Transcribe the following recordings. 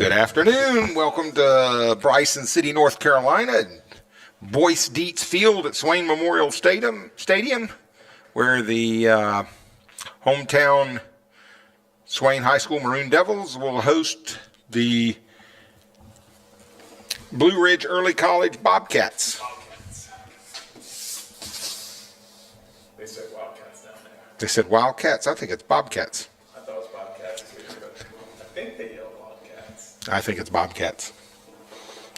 Good afternoon. Welcome to Bryson City, North Carolina, Boyce Dietz Field at Swain Memorial Stadium, where the hometown Swain High School Maroon Devils will host the Blue Ridge Early College Bobcats. They said Wildcats down there. They said Wildcats? I think it's Bobcats. I thought it was Bobcats too, but I think they yelled Wildcats. I think it's Bobcats.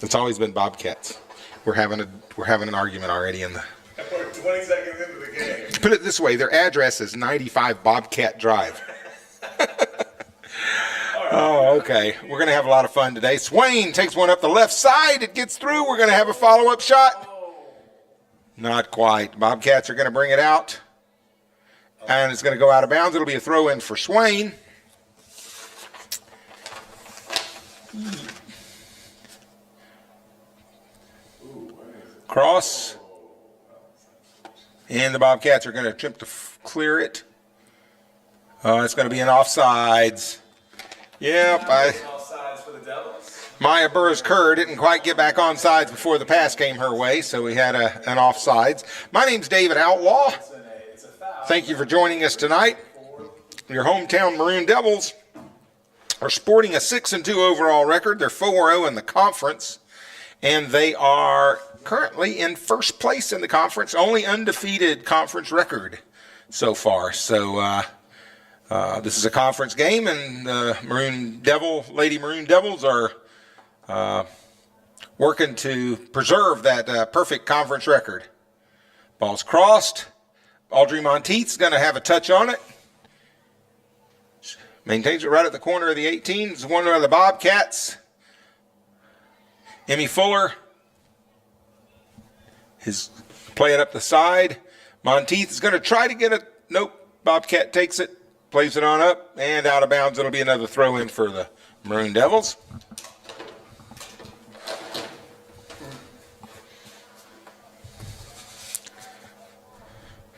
It's always been Bobcats. We're having an argument already in the. We're 20 seconds into the game. Put it this way: their address is 95 Bobcat Drive. Oh, okay. We're going to have a lot of fun today. Swain takes one up the left side. It gets through. We're going to have a follow-up shot. Not quite. Bobcats are going to bring it out. And it's going to go out of bounds. It'll be a throw-in for Swain. Cross. And the Bobcats are going to attempt to clear it. It's going to be an offsides. Yep. Offsides for the Devils. Maya Burrs-Kerr didn't quite get back on sides before the pass came her way, so we had an offsides. My name's David Outlaw. Thank you for joining us tonight. Your hometown Maroon Devils are sporting a 6-2 overall record. They're 4-0 in the conference, and they are currently in first place in the conference, only undefeated conference record so far. So this is a conference game, and the Lady Maroon Devils are working to preserve that perfect conference record. Ball's crossed. Audrey Monteith's going to have a touch on it. Maintains it right at the corner of the 18. It's one of the Bobcats. Emmy Fuller is playing up the side. Monteith is going to try to get it. Nope. Bobcat takes it, plays it on up, and out of bounds. It'll be another throw-in for the Maroon Devils.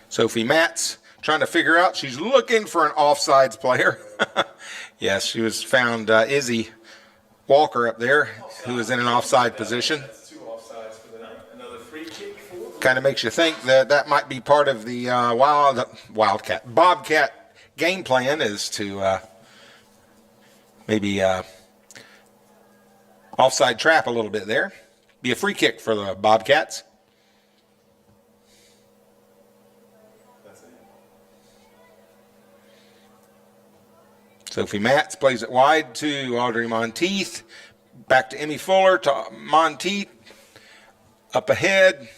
Sophie Matz trying to figure out. She's looking for an offsides player. Yes, she was found Izzy Walker up there, who was in an offside position. That's 2 offsides for the night. Another free kick for. Kind of makes you think that might be part of the Bobcat game plan, is to maybe offside trap a little bit there. Be a free kick for the Bobcats. Sophie Matz plays it wide to Audrey Monteith. Back to Emmy Fuller to Monteith. Up ahead.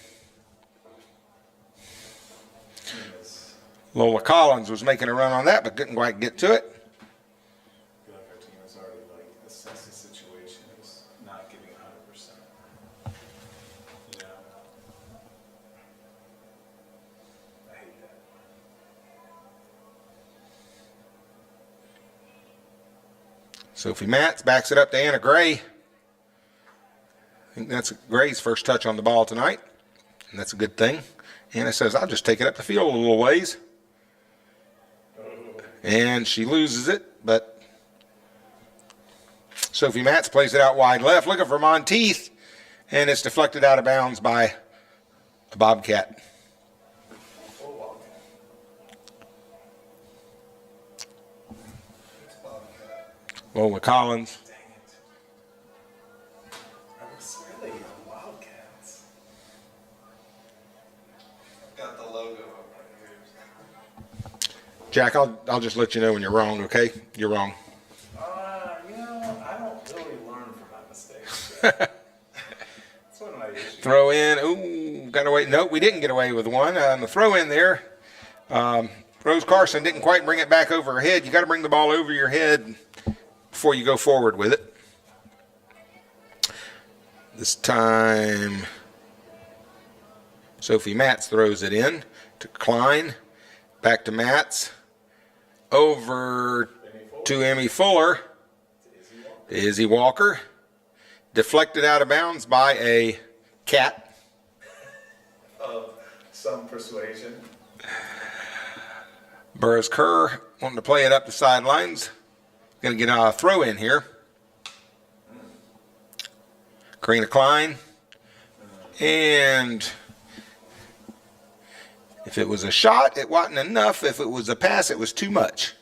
Lola Collins was making a run on that, but couldn't quite get to it. I feel like our team has already assessed the situation as not giving 100%. You know? I hate that. Sophie Matz backs it up to Anna Gray. I think that's Gray's first touch on the ball tonight, and that's a good thing. Anna says, I'll just take it up the field a little ways. And she loses it, but Sophie Matz plays it out wide left, looking for Monteith, and it's deflected out of bounds by a Bobcat. Lola Collins. Dang it. I would swear they yelled Wildcats. I've got the logo up right here. Jack, I'll just let you know when you're wrong, okay? You're wrong. I don't really learn from my mistakes. That's one of my issues. Throw in. Ooh, got away. Nope, we didn't get away with one. On the throw in there, Rose Carson didn't quite bring it back over her head. You got to bring the ball over your head before you go forward with it. This time, Sophie Matz throws it in to Klein. Back to Matz. Over to Emmy Fuller. Izzy Walker. Deflected out of bounds by a cat. Of some persuasion. Burrs-Kerr wanting to play it up the sidelines. Going to get a throw in here. Karina Klein. And if it was a shot, it wasn't enough. If it was a pass, it was too much.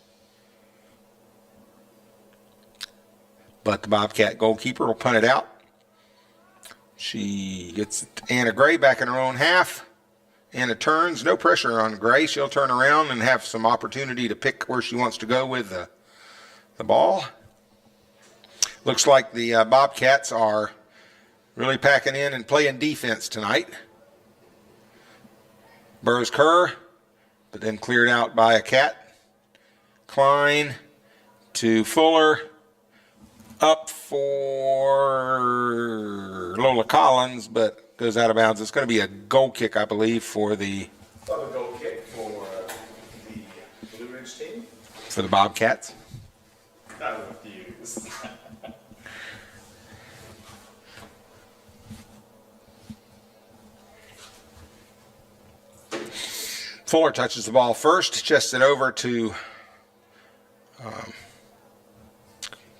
But the Bobcat goalkeeper will punt it out. She gets Anna Gray back in her own half. Anna turns, no pressure on Gray. She'll turn around and have some opportunity to pick where she wants to go with the ball. Looks like the Bobcats are really packing in and playing defense tonight. Burroughs Kerr, but then cleared out by a cat. Klein to Fuller. Up for Lola Collins, but goes out of bounds. It's going to be a goal kick, I believe, for the goal kick for the Blue Ridge team. For the Bobcats. I refuse. Fuller touches the ball first, chests it over to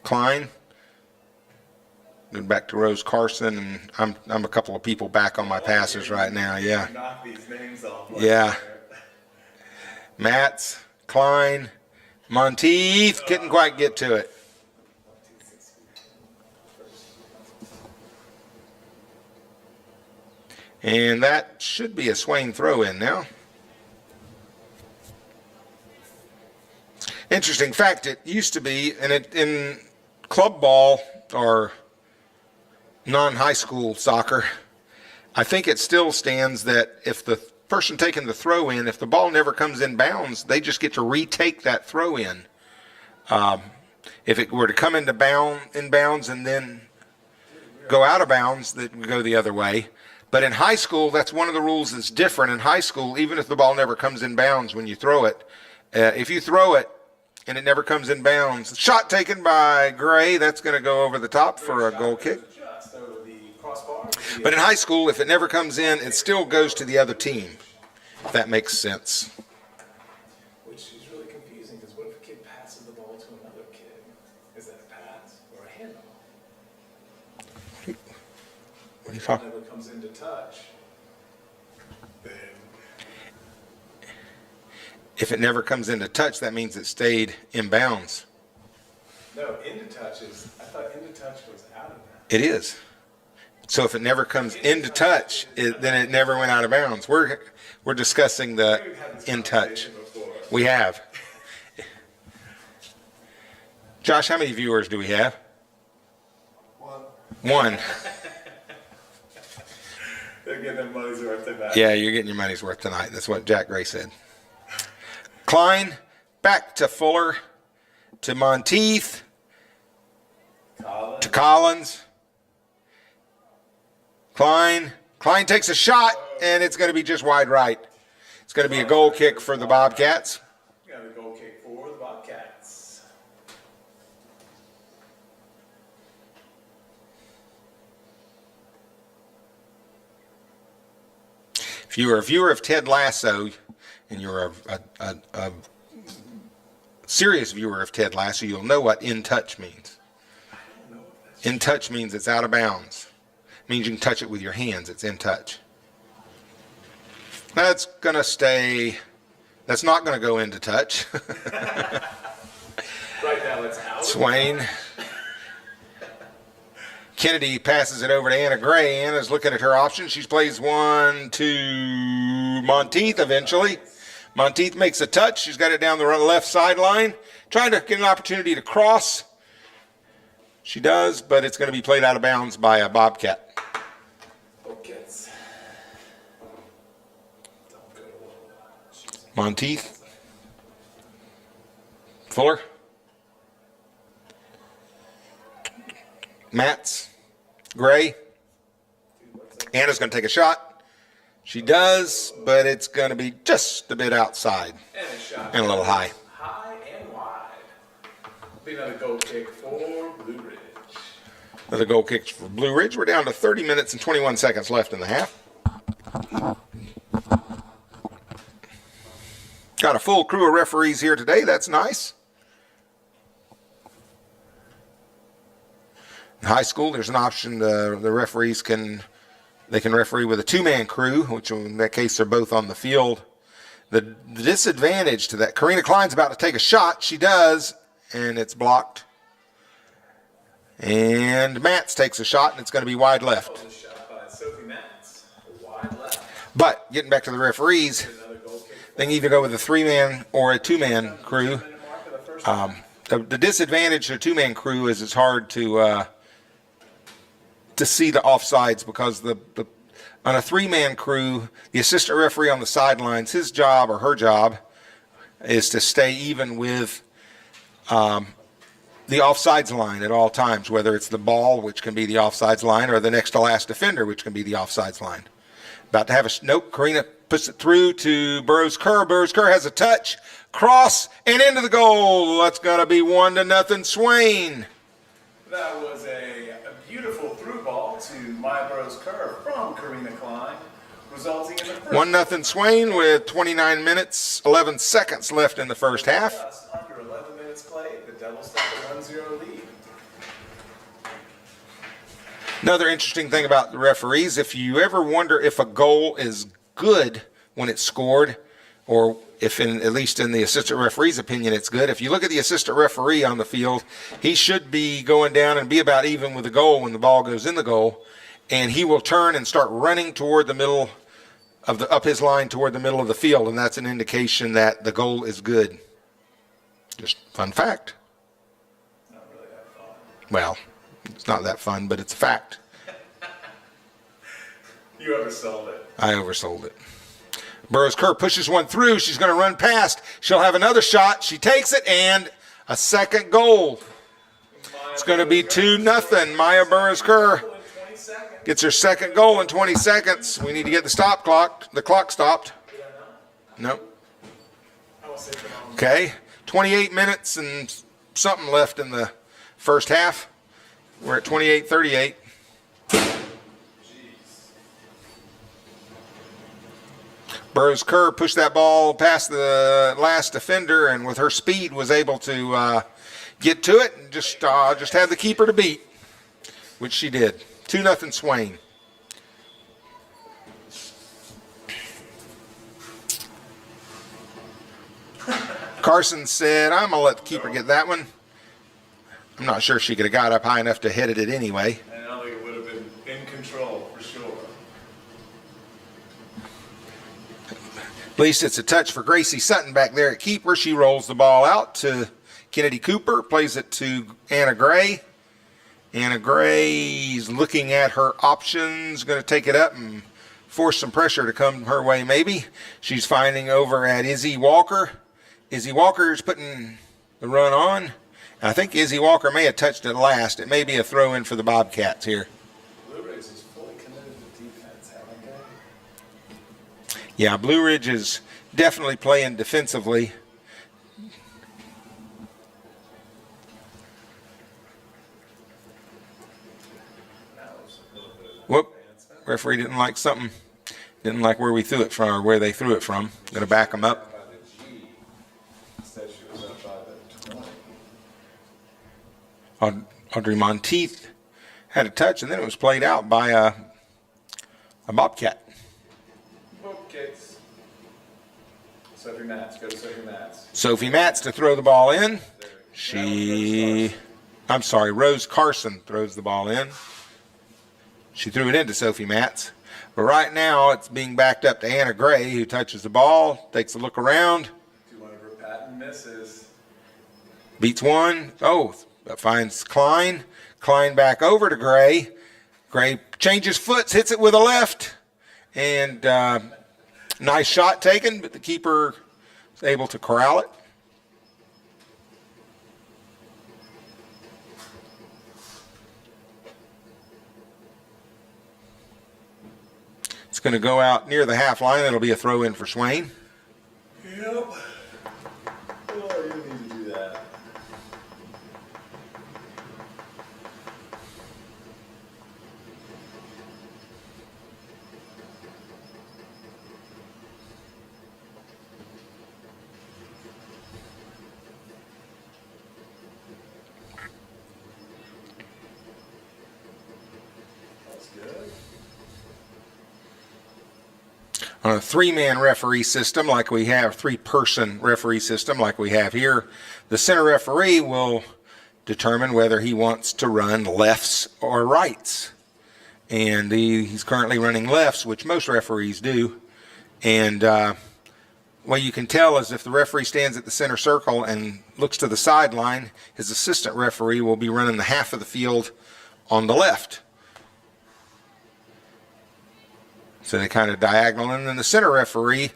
Klein. Then back to Rose Carson, and I'm a couple of people back on my passes right now. Yeah. Knock these names off. Yeah. Matz, Klein, Monteith couldn't quite get to it. And that should be a Swain throw-in now. Interesting fact, it used to be, and in club ball or non-high school soccer, I think it still stands that if the person taking the throw in, if the ball never comes in bounds, they just get to retake that throw in. If it were to come in bounds and then go out of bounds, that would go the other way. But in high school, that's one of the rules that's different. In high school, even if the ball never comes in bounds when you throw it, if you throw it and it never comes in bounds, shot taken by Gray, that's going to go over the top for a goal kick. But in high school, if it never comes in, it still goes to the other team, if that makes sense. Which is really confusing, because what if a kid passes the ball to another kid? Is that a pass or a handoff? What are you talking about? Never comes into touch, then... If it never comes into touch, that means it stayed in bounds. No, into touch is, I thought into touch was out of bounds. It is. So if it never comes into touch, then it never went out of bounds. We're discussing the in touch. We have. Josh, how many viewers do we have? One. They're getting their money's worth tonight. Yeah, you're getting your money's worth tonight. That's what Jack Gray said. Klein, back to Fuller, to Monteith, to Collins. Klein takes a shot, and it's going to be just wide right. It's going to be a goal kick for the Bobcats. Got a goal kick for the Bobcats. If you were a viewer of Ted Lasso, and you're a serious viewer of Ted Lasso, you'll know what in touch means. In touch means it's out of bounds. It means you can touch it with your hands. It's in touch. That's going to stay. That's not going to go into touch. Right now it's out. Swain. Kennedy passes it over to Anna Gray. Anna's looking at her options. She plays one to Monteith eventually. Monteith makes a touch. She's got it down the left sideline. Trying to get an opportunity to cross. She does, but it's going to be played out of bounds by a Bobcat. Bobcats. Monteith. Fuller. Matz. Gray. Anna's going to take a shot. She does, but it's going to be just a bit outside and a little high. High and wide. Be another goal kick for Blue Ridge. Another goal kick for Blue Ridge. We're down to 30 minutes and 21 seconds left in the half. Got a full crew of referees here today. That's nice. In high school, there's an option the referees can referee with a two-man crew, which in that case they're both on the field. The disadvantage to that, Karina Klein's about to take a shot. She does, and it's blocked. And Matz takes a shot, and it's going to be wide left. Shot by Sophie Matz, wide left. But getting back to the referees, they can either go with a three-man or a two-man crew. The disadvantage to a two-man crew is it's hard to see the offsides because on a three-man crew, the assistant referee on the sidelines, his job or her job is to stay even with the offsides line at all times, whether it's the ball, which can be the offsides line, or the next to last defender, which can be the offsides line. About to have a nope. Karina puts it through to Burroughs Kerr. Burroughs Kerr has a touch, cross, and into the goal. That's going to be 1-0 Swain. That was a beautiful through ball to Maya Burroughs Kerr from Karina Klein, resulting in the first 1-0 Swain with 29 minutes, 11 seconds left in the first half. Just under 11 minutes played, the Devils take a 1-0 lead. Another interesting thing about the referees, if you ever wonder if a goal is good when it's scored, or if at least in the assistant referee's opinion it's good, if you look at the assistant referee on the field, he should be going down and be about even with the goal when the ball goes in the goal, and he will turn and start running toward the middle of up his line toward the middle of the field, and that's an indication that the goal is good. Just fun fact. Not really that fun. Well, it's not that fun, but it's a fact. You oversold it. I oversold it. Burroughs Kerr pushes one through. She's going to run past. She'll have another shot. She takes it, and a second goal. It's going to be 2-0. Maya Burroughs Kerr gets her second goal in 20 seconds. We need to get the clock stopped. Nope. Okay. 28 minutes and something left in the first half. We're at 28-38. Burroughs Kerr pushed that ball past the last defender, and with her speed was able to get to it and just had the keeper to beat, which she did. 2-0 Swain. Carson said, I'm going to let the keeper get that one. I'm not sure she could have got up high enough to hit it anyway. I don't think it would have been in control for sure. At least it's a touch for Gracie Sutton back there at keeper. She rolls the ball out to Kennedy Cooper, plays it to Anna Gray. Anna Gray's looking at her options, going to take it up and force some pressure to come her way maybe. She's finding over at Izzy Walker. Izzy Walker's putting the run on. And I think Izzy Walker may have touched it last. It may be a throw-in for the Bobcats here. Blue Ridge is fully committed to defense, haven't they? Yeah, Blue Ridge is definitely playing defensively. Whoop. Referee didn't like something. Didn't like where we threw it from, or where they threw it from. Going to back them up. Audrey Monteith had a touch, and then it was played out by a Bobcat. Bobcats. Sophie Matz. Go to Sophie Matz. Sophie Matz to throw the ball in. Rose Carson throws the ball in. She threw it into Sophie Matz. But right now, it's being backed up to Anna Gray, who touches the ball, takes a look around. 200 patent misses. Beats one. Oh, that finds Klein. Klein back over to Gray. Gray changes foots, hits it with a left. And nice shot taken, but the keeper is able to corral it. It's going to go out near the half line. It'll be a throw in for Swain. Yep. Oh, you need to do that. On a three-man referee system like we have, three-person referee system like we have here, the center referee will determine whether he wants to run lefts or rights. And he's currently running lefts, which most referees do. And what you can tell is if the referee stands at the center circle and looks to the sideline, his assistant referee will be running the half of the field on the left. So they kind of diagonal. And then the center referee,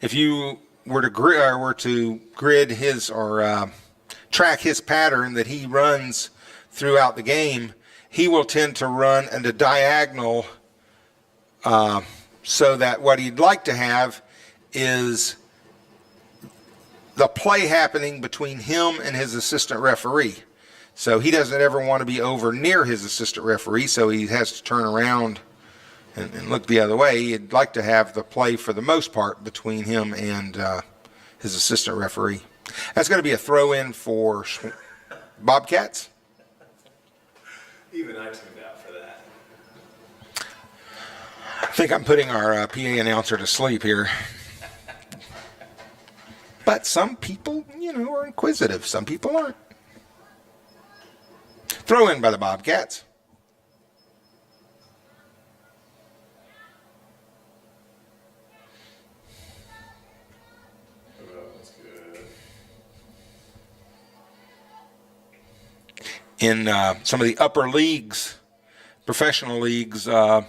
if you were to grid his or track his pattern that he runs throughout the game, he will tend to run in the diagonal so that what he'd like to have is the play happening between him and his assistant referee. So he doesn't ever want to be over near his assistant referee, so he has to turn around and look the other way. He'd like to have the play for the most part between him and his assistant referee. That's going to be a throw-in for Bobcats. Even I tuned out for that. I think I'm putting our PA announcer to sleep here. But some people, are inquisitive. Some people aren't. Throw in by the Bobcats. In some of the upper leagues, professional leagues, nice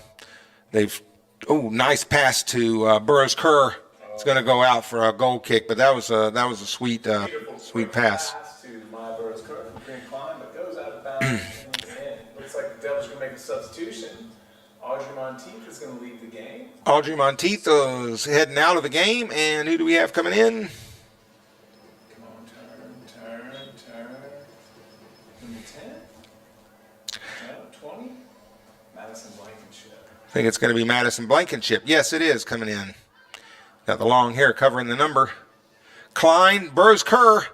pass to Burroughs Kerr. It's going to go out for a goal kick, but that was a sweet pass. To my Burroughs Kerr from Green Climb, but goes out of bounds. And looks like the Devils are going to make a substitution. Audrey Monteith is going to leave the game. Audrey Monteith is heading out of the game, and who do we have coming in? Come on, turn. Number 10? No, 20? Madison Blankenship. I think it's going to be Madison Blankenship. Yes, it is coming in. Got the long hair covering the number. Klein, Burroughs Kerr,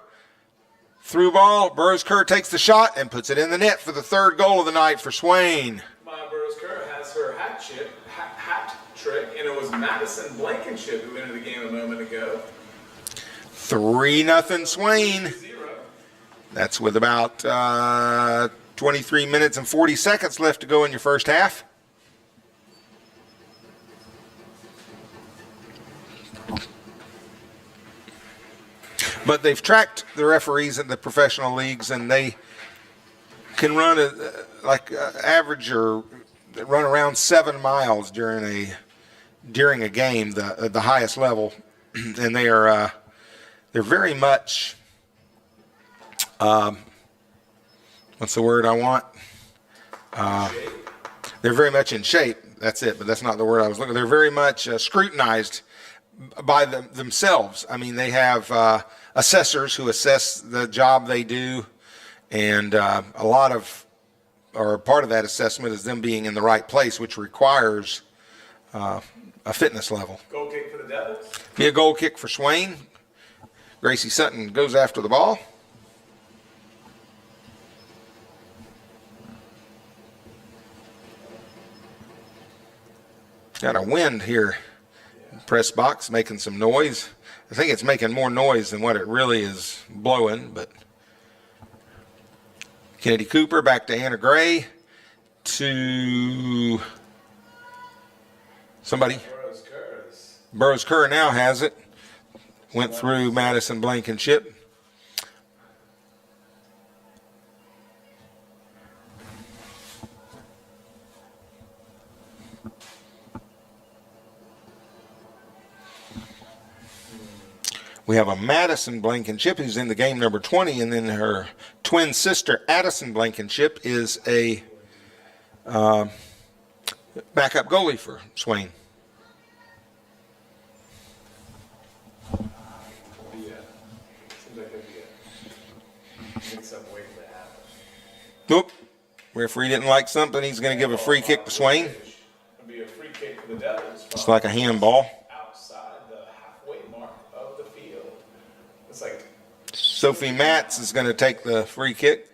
through ball. Burroughs Kerr takes the shot and puts it in the net for the third goal of the night for Swain. Maya Burroughs Kerr has her hat trick, and it was Madison Blankenship who entered the game a moment ago. 3-0 Swain. 0. That's with about 23 minutes and 40 seconds left to go in your first half. But they've tracked the referees in the professional leagues, and they can run average or run around 7 miles during a game, the highest level, and they're very much what's the word I want? They're very much in shape. That's it, but that's not the word I was looking. They're very much scrutinized by themselves. I mean, they have assessors who assess the job they do, and part of that assessment is them being in the right place, which requires a fitness level. Goal kick for the Devils. Be a goal kick for Swain. Gracie Sutton goes after the ball. Got a wind here. Press box making some noise. I think it's making more noise than what it really is blowing, but Kennedy Cooper back to Anna Gray to somebody. Burroughs Kerr now has it. Went through Madison Blankenship. We have a Madison Blankenship who's in the game, number 20, and then her twin sister, Addison Blankenship, is a backup goalie for Swain. Nope. Referee didn't like something. He's going to give a free kick to Swain. It'll be a free kick for the Devils. It's like a handball. Outside the halfway mark of the field. It's like Sophie Matz is going to take the free kick.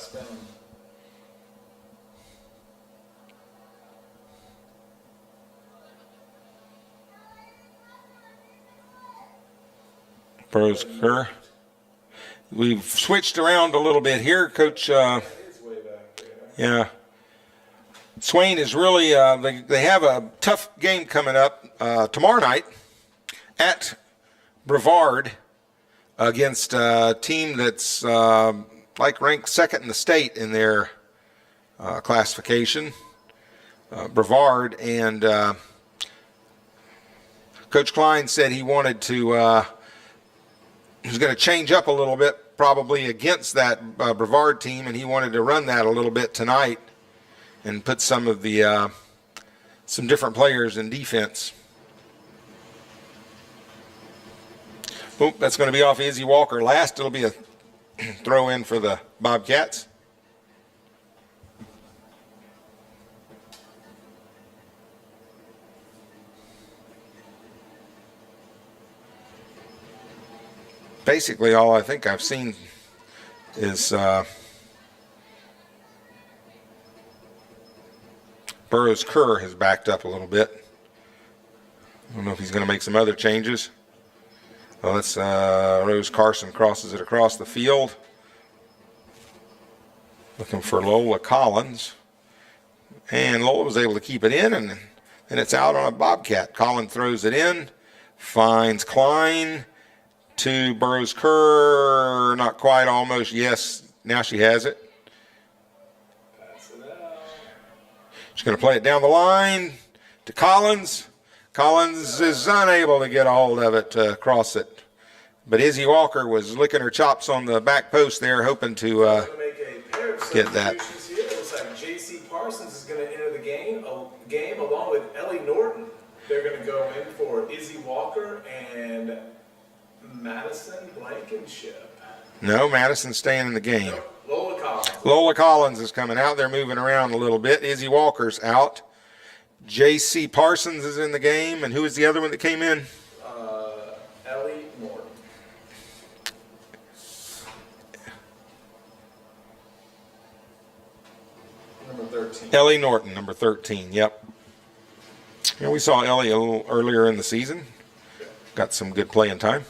spin them. Burroughs Kerr. We've switched around a little bit here, Coach. It's way back there. Yeah. Swain is really, they have a tough game coming up tomorrow night at Brevard against a team that's ranked second in the state in their classification. Brevard, and Coach Klein said he wanted to, he was going to change up a little bit probably against that Brevard team, and he wanted to run that a little bit tonight and put some of the some different players in defense. Oop, that's going to be off Izzy Walker last. It'll be a throw in for the Bobcats. Basically, all I think I've seen is Burroughs Kerr has backed up a little bit. I don't know if he's going to make some other changes. Well, that's Rose Carson crosses it across the field. Looking for Lola Collins. And Lola was able to keep it in, and then it's out on a Bobcat. Collins throws it in, finds Klein to Burroughs Kerr. Not quite, almost. Yes, now she has it. She's going to play it down the line to Collins. Collins is unable to get a hold of it to cross it. But Izzy Walker was licking her chops on the back post there, hoping to get that. Here. It looks like J.C. Parsons is going to enter the game along with Ellie Norton. They're going to go in for Izzy Walker and Madison Blankenship. No, Madison's staying in the game. Lola Collins. Lola Collins is coming out. They're moving around a little bit. Izzy Walker's out. J.C. Parsons is in the game. And who was the other one that came in? Ellie Norton. Number 13. Ellie Norton, number 13. Yep. Yeah, we saw Ellie a little earlier in the season. Got some good playing time.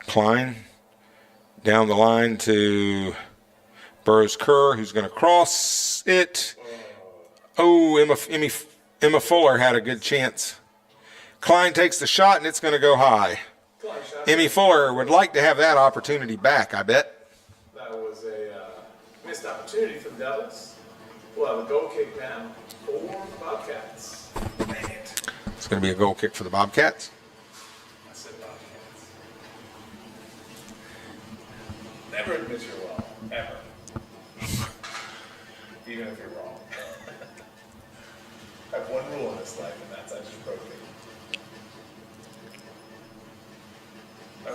Klein down the line to Burroughs Kerr, who's going to cross it. Oh, Emma Fuller had a good chance. Klein takes the shot, and it's going to go high. Emmy Fuller would like to have that opportunity back, I bet. That was a missed opportunity for the Devils. We'll have a goal kick now for the Bobcats. Dang it. It's going to be a goal kick for the Bobcats. I said Bobcats. Never admit you're wrong, ever. Even if you're wrong. I have one rule in this life, and that's I just broke it.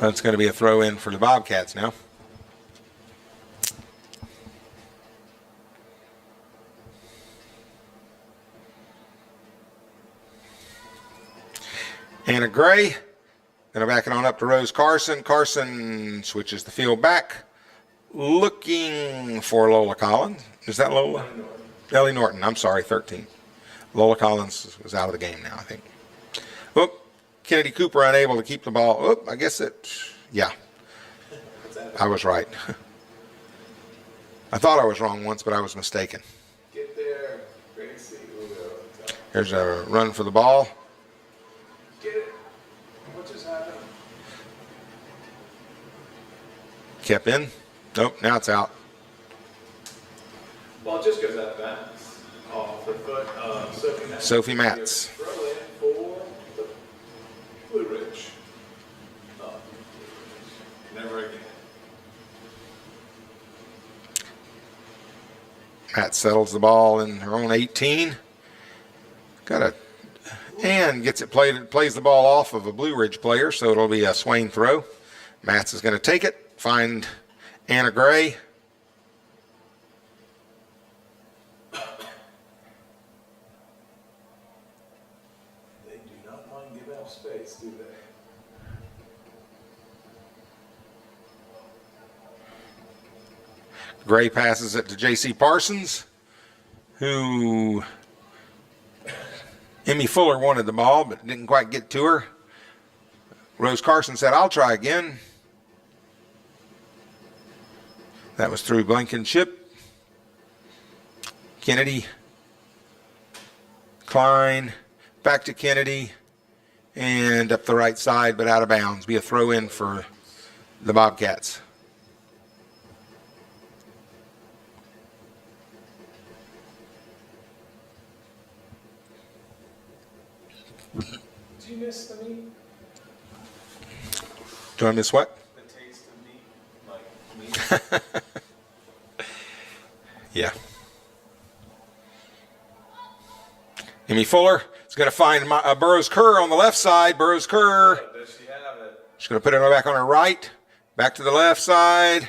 That's going to be a throw in for the Bobcats now. Anna Gray going to back it on up to Rose Carson. Carson switches the field back, looking for Lola Collins. Is that Lola? Ellie Norton. I'm sorry, 13. Lola Collins was out of the game now, I think. Oop, Kennedy Cooper unable to keep the ball. Oop, I guess yeah. I was right. I thought I was wrong once, but I was mistaken. Get there, Gracie. There's a run for the ball. Get it. What just happened? Kept in. Nope, now it's out. Well, it just goes out of bounds. Off the foot of Sophie Matz. Sophie Matz. Throw in for the Blue Ridge. Oh, never again. Matt settles the ball in her own 18. And gets it plays the ball off of a Blue Ridge player, so it'll be a Swain throw. Matz is going to take it, find Anna Gray. enough space, do they? Gray passes it to J.C. Parsons, who Emmy Fuller wanted the ball but didn't quite get to her. Rose Carson said, "I'll try again." That was through Blankenship. Kennedy, Klein, back to Kennedy, and up the right side, but out of bounds. Be a throw in for the Bobcats. Did you miss the meat? Do I miss what? The taste of meat? Like meat? Yeah. Emmy Fuller is going to find Burroughs Kerr on the left side. Burroughs Kerr. Does she have it? She's going to put it back on her right. Back to the left side.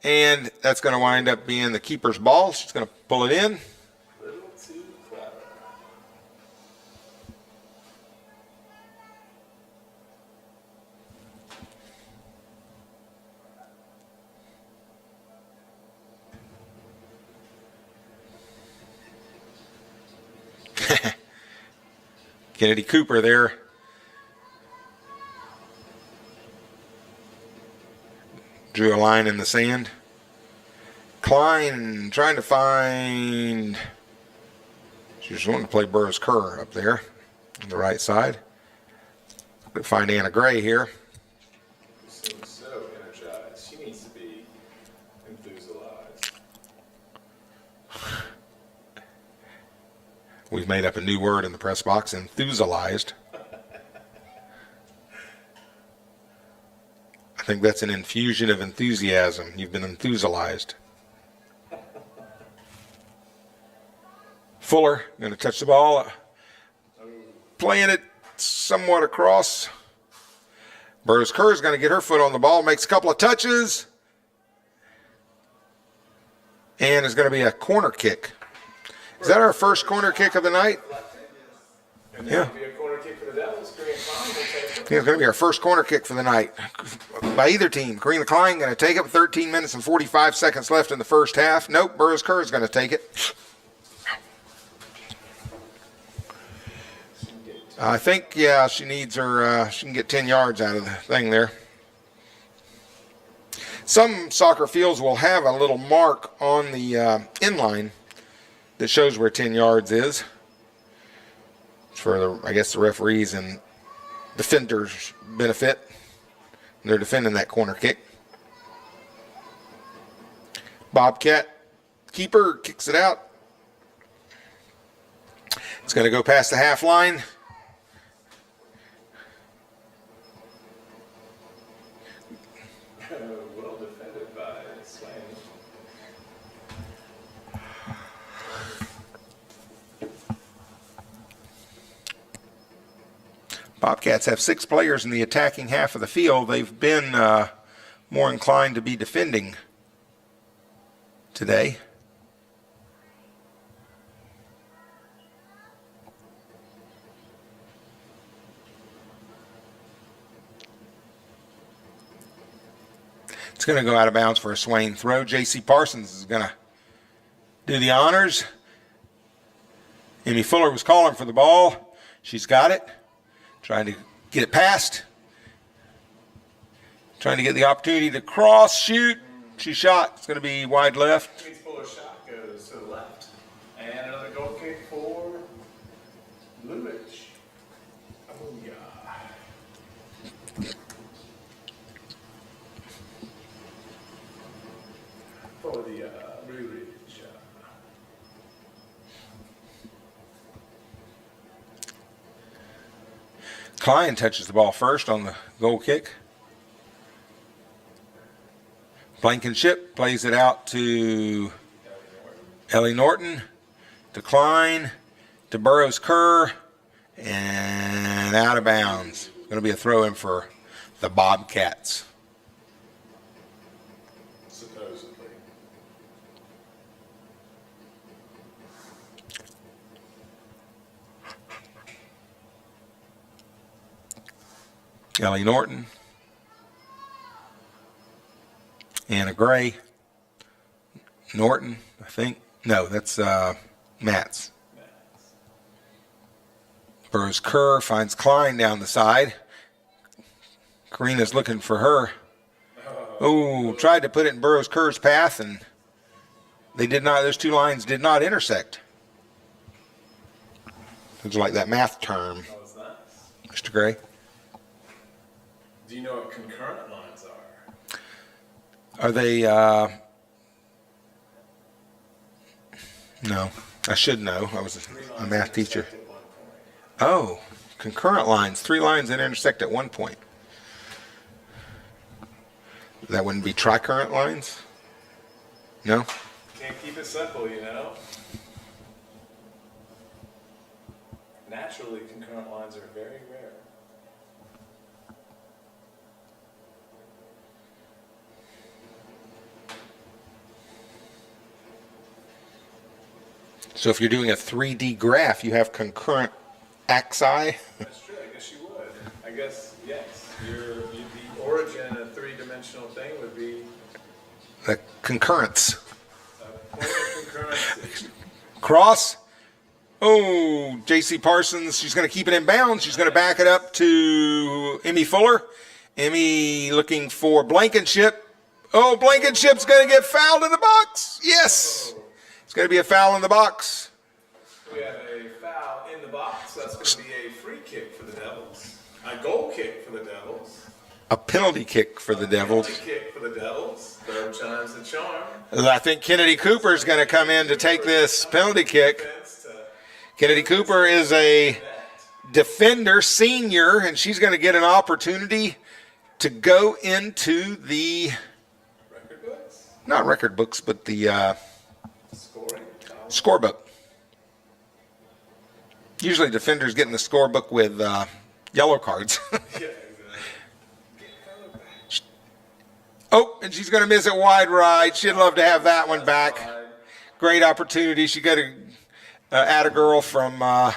And that's going to wind up being the keeper's ball. She's going to pull it in. A little too clever. Kennedy Cooper there. Drew a line in the sand. Klein trying to find. She's wanting to play Burroughs Kerr up there on the right side. But find Anna Gray here. She seems so energized. She needs to be enthusiastic. We've made up a new word in the press box, enthusiastic. I think that's an infusion of enthusiasm. You've been enthusiastic. Fuller going to touch the ball, playing it somewhat across. Burroughs Kerr is going to get her foot on the ball, makes a couple of touches, and it's going to be a corner kick. Is that our first corner kick of the night? And Yeah. that'll be a corner kick for the Devils. Grant Klein will take it. Yeah, it's going to be our first corner kick for the night by either team. Karina Klein going to take it with 13 minutes and 45 seconds left in the first half. Nope, Burroughs Kerr is going to take it. I think, yeah, she needs her, she can get 10 yards out of the thing there. Some soccer fields will have a little mark on the inline that shows where 10 yards is. For, the, I guess, the referees and defenders' benefit. They're defending that corner kick. Bobcat keeper kicks it out. It's going to go past the half line. Well defended by Swain. Bobcats have 6 players in the attacking half of the field. They've been more inclined to be defending today. It's going to go out of bounds for a Swain throw. J.C. Parsons is going to do the honors. Emmy Fuller was calling for the ball. She's got it. Trying to get it past. Trying to get the opportunity to cross, shoot. She shot. It's going to be wide left. Emmy Fuller's shot goes to the left. And another goal kick for Lewich. Oh, yeah. For the Lewich. Klein touches the ball first on the goal kick. Blankenship plays it out to Ellie Norton, to Klein, to Burroughs Kerr, and out of bounds. Going to be a throw in for the Bobcats. Supposedly. Ellie Norton. Anna Gray. Norton, I think. No, that's Matz. Burroughs Kerr finds Klein down the side. Karina's looking for her. Oh, tried to put it in Burroughs Kerr's path, and they did not. Those two lines did not intersect. It's like that math term. Oh, it's nice. Mr. Gray. Do you know what concurrent lines are? Are they? No, I should know. I was a math teacher. Oh, concurrent lines. 3 lines that intersect at one point. That wouldn't be tricurrent lines? No? Can't keep it simple, you know? Naturally, concurrent lines are very rare. So if you're doing a 3D graph, you have concurrent axi? That's true. I guess you would. I guess, yes. The origin of 3-dimensional thing would be The concurrence. a point of concurrency. Cross. Oh, J.C. Parsons. She's going to keep it in bounds. She's going to back it up to Emmy Fuller. Emmy looking for Blankenship. Oh, Blankenship's going to get fouled in the box. Yes. It's going to be a foul in the box. We have a foul in the box. That's going to be a free kick for the Devils. A goal kick for the Devils. A penalty kick for the Devils. Penalty kick for the Devils. Third time's the charm. I think Kennedy Cooper is going to come in to take this penalty kick. Kennedy Cooper is a defender, senior, and she's going to get an opportunity to go into the, Record books? not record books, but the Scoring? scorebook. Usually defenders get in the scorebook with yellow cards. Yeah, exactly. Oh, and she's going to miss it wide right. She'd love to have that one back. Great opportunity. She got a add a girl from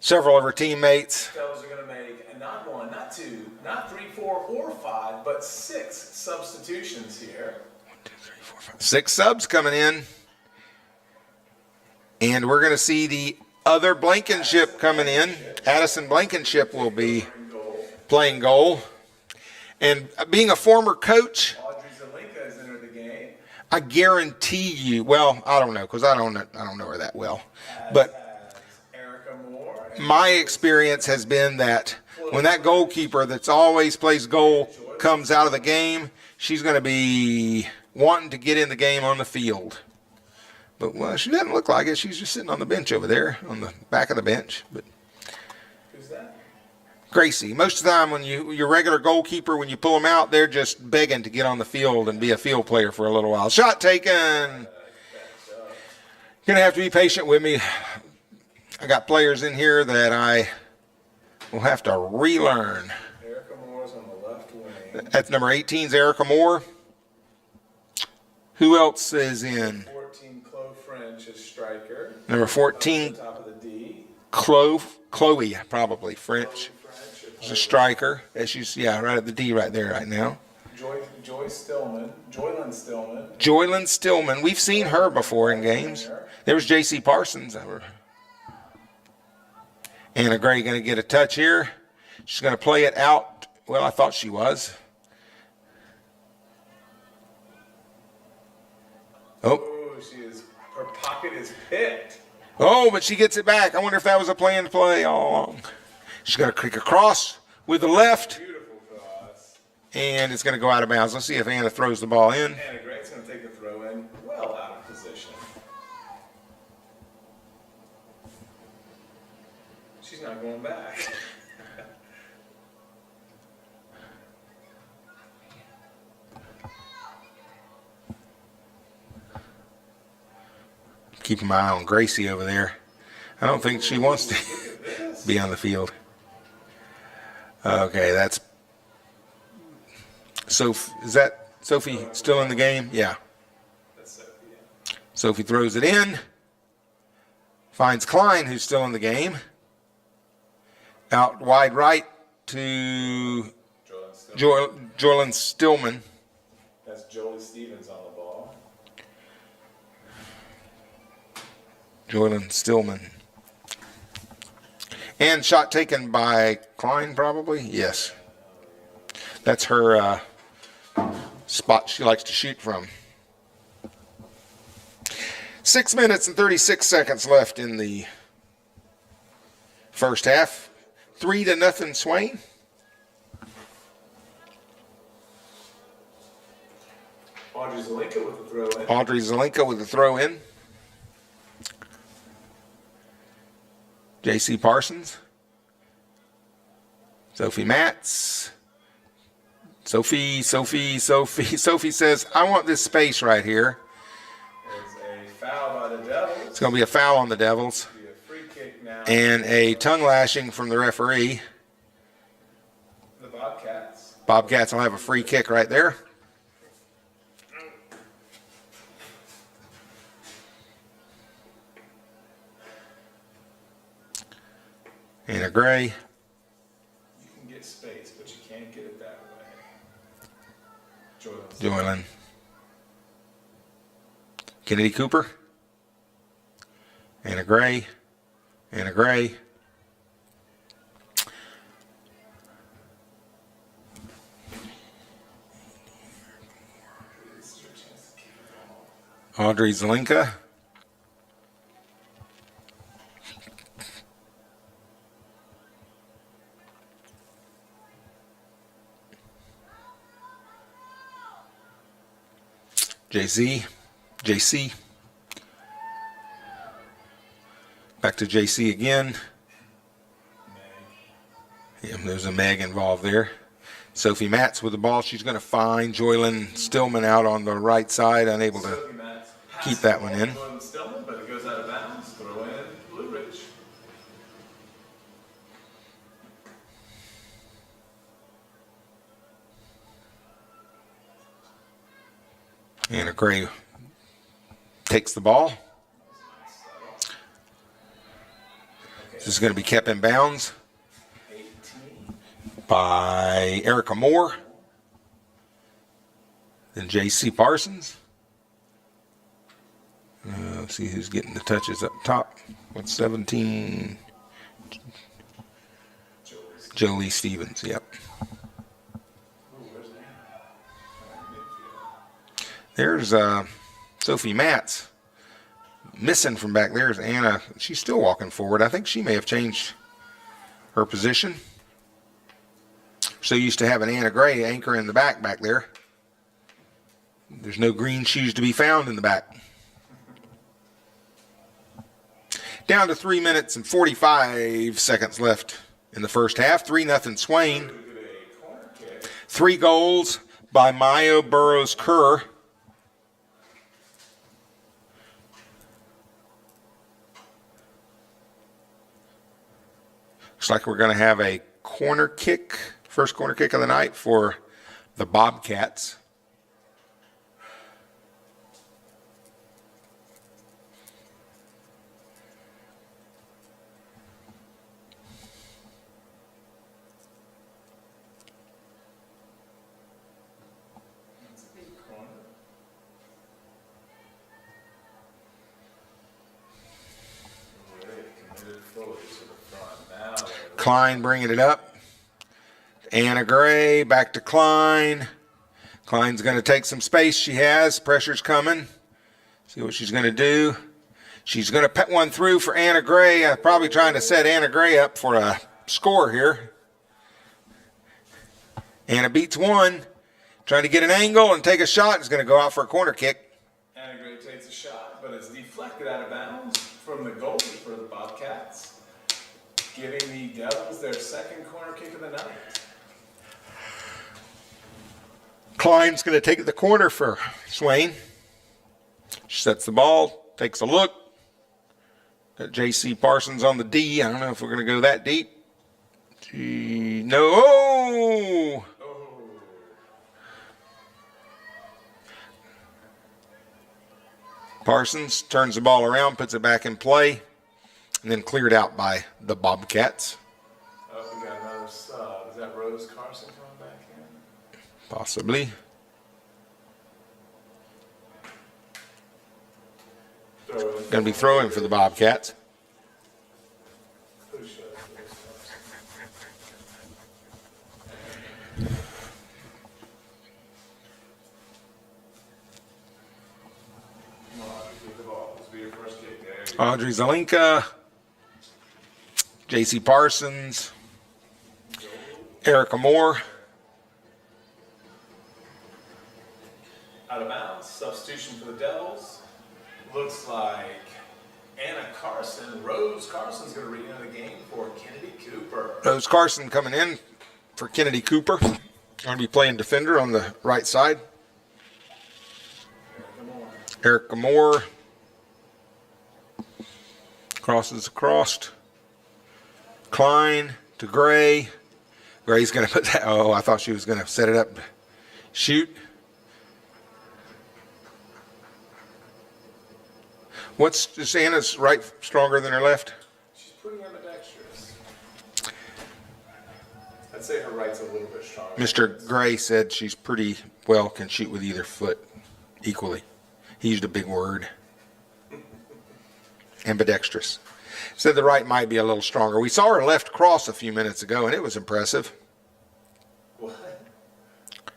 several of her teammates. Devils are going to make not 1, not 2, not 3, 4, or 5, but 6 substitutions here. 1, 2, 3, 4, 5. 6 subs coming in. And we're going to see the other Blankenship coming in. Addison Blankenship will be playing goal. And being a former coach, Audrey Zelinka has entered the game. I guarantee you, well, I don't know, because I don't know her that well. But Erica Moore. my experience has been that when that goalkeeper that's always plays goal comes out of the game, she's going to be wanting to get in the game on the field. But, well, she doesn't look like it. She's just sitting on the bench over there, on the back of the bench. But Who's that? Gracie, most of the time when your regular goalkeeper, when you pull them out, they're just begging to get on the field and be a field player for a little while. Shot taken. You're going to have to be patient with me. I got players in here that I will have to relearn. Erica Moore's on the left wing. That's number 18 is Erica Moore. Who else is in? 14, Chloe French is striker. Number 14, Top of the D. Chloe, probably French. French. She's a striker. She's, right at the D right there right now. Joylyn Stillman. Joylyn Stillman. We've seen her before in games. There was J.C. Parsons. Anna Gray going to get a touch here. She's going to play it out. Well, I thought she was. Oh. Her pocket is picked. Oh, but she gets it back. I wonder if that was a planned play all along. She's going to kick across with the left. Beautiful cross. And it's going to go out of bounds. Let's see if Anna throws the ball in. Anna Gray's going to take the throw in well out of position. She's not going back. Keeping my eye on Gracie over there. I don't think she wants to be on the field. Okay, that's Sophie. Is that Sophie still in the game? Yeah. That's Sophie. Sophie throws it in. Finds Klein, who's still in the game. Out wide right. to Jordan Stillman. Joylyn Stillman. That's Jolie Stevens on the ball. Joylyn Stillman. And shot taken by Klein, probably? Yes. That's her spot she likes to shoot from. 6 minutes and 36 seconds left in the first half. 3-0 Swain. Audrey Zelenka with the throw in. Audrey Zelenka with the throw in. J.C. Parsons. Sophie Matz. Sophie says, I want this space right here. It's a foul by the Devils. It's going to be a foul on the Devils. It'll be a free kick now. And a tongue lashing from the referee. The Bobcats. Bobcats will have a free kick right there. Anna Gray. You can get space, but you can't get it that way. Joylyn. Kennedy Cooper. Anna Gray. Anna Gray. This is your chance to keep the ball. Audrey Zelenka. JC. Back to JC again. Yeah, there's a Meg involved there. Sophie Matz with the ball. She's going to find Joylyn Stillman out on the right side, unable to keep that one in. Joylyn Stillman, but it goes out of bounds. Throw in Blue Ridge. Anna Gray takes the ball. This is going to be kept in bounds 18. by Erica Moore. Then J.C. Parsons. Let's see who's getting the touches up top. With 17. Jolie Stevens, yep. There's Sophie Matz. Missing from back there is Anna. She's still walking forward. I think she may have changed her position. So used to have an Anna Gray anchor in the back there. There's no green shoes to be found in the back. Down to 3 minutes and 45 seconds left in the first half. 3-0 Swain. 3 goals by Maya Burrows-Kerr. Looks like we're going to have a corner kick, first corner kick of the night for the Bobcats. Klein bringing it up. Anna Gray back to Klein. Klein's going to take some space. She has. Pressure's coming. See what she's going to do. She's going to put one through for Anna Gray. Probably trying to set Anna Gray up for a score here. Anna beats one. Trying to get an angle and take a shot. Is going to go out for a corner kick. Anna Gray takes a shot, but it's deflected out of bounds from the goalie for the Bobcats, giving the Devils their second corner kick of the night. Klein's going to take the corner for Swain. She sets the ball, takes a look. Got J.C. Parsons on the D. I don't know if we're going to go that deep. No. Oh! Parsons turns the ball around, puts it back in play, and then cleared out by the Bobcats. Oh, we got another sub. Is Possibly. Going to be throwing for the Bobcats. Audrey Zelinka, J.C. Parsons, Erica Moore. Out of bounds, substitution for the Devils. Looks like Anna Carson, Rose Carson's going to re-enter the game for Kennedy Cooper. Rose Carson coming in for Kennedy Cooper. Going to be playing defender on the right side. Erica Moore. Crosses across. Klein to Gray. Gray's going to put that. Oh, I thought she was going to set it up. Shoot. Is Anna's right stronger than her left? She's pretty ambidextrous. I'd say her right's a little bit stronger. Mr. Gray said she's pretty well, can shoot with either foot equally. He used a big word. Ambidextrous. Said the right might be a little stronger. We saw her left cross a few minutes ago, and it was impressive. What?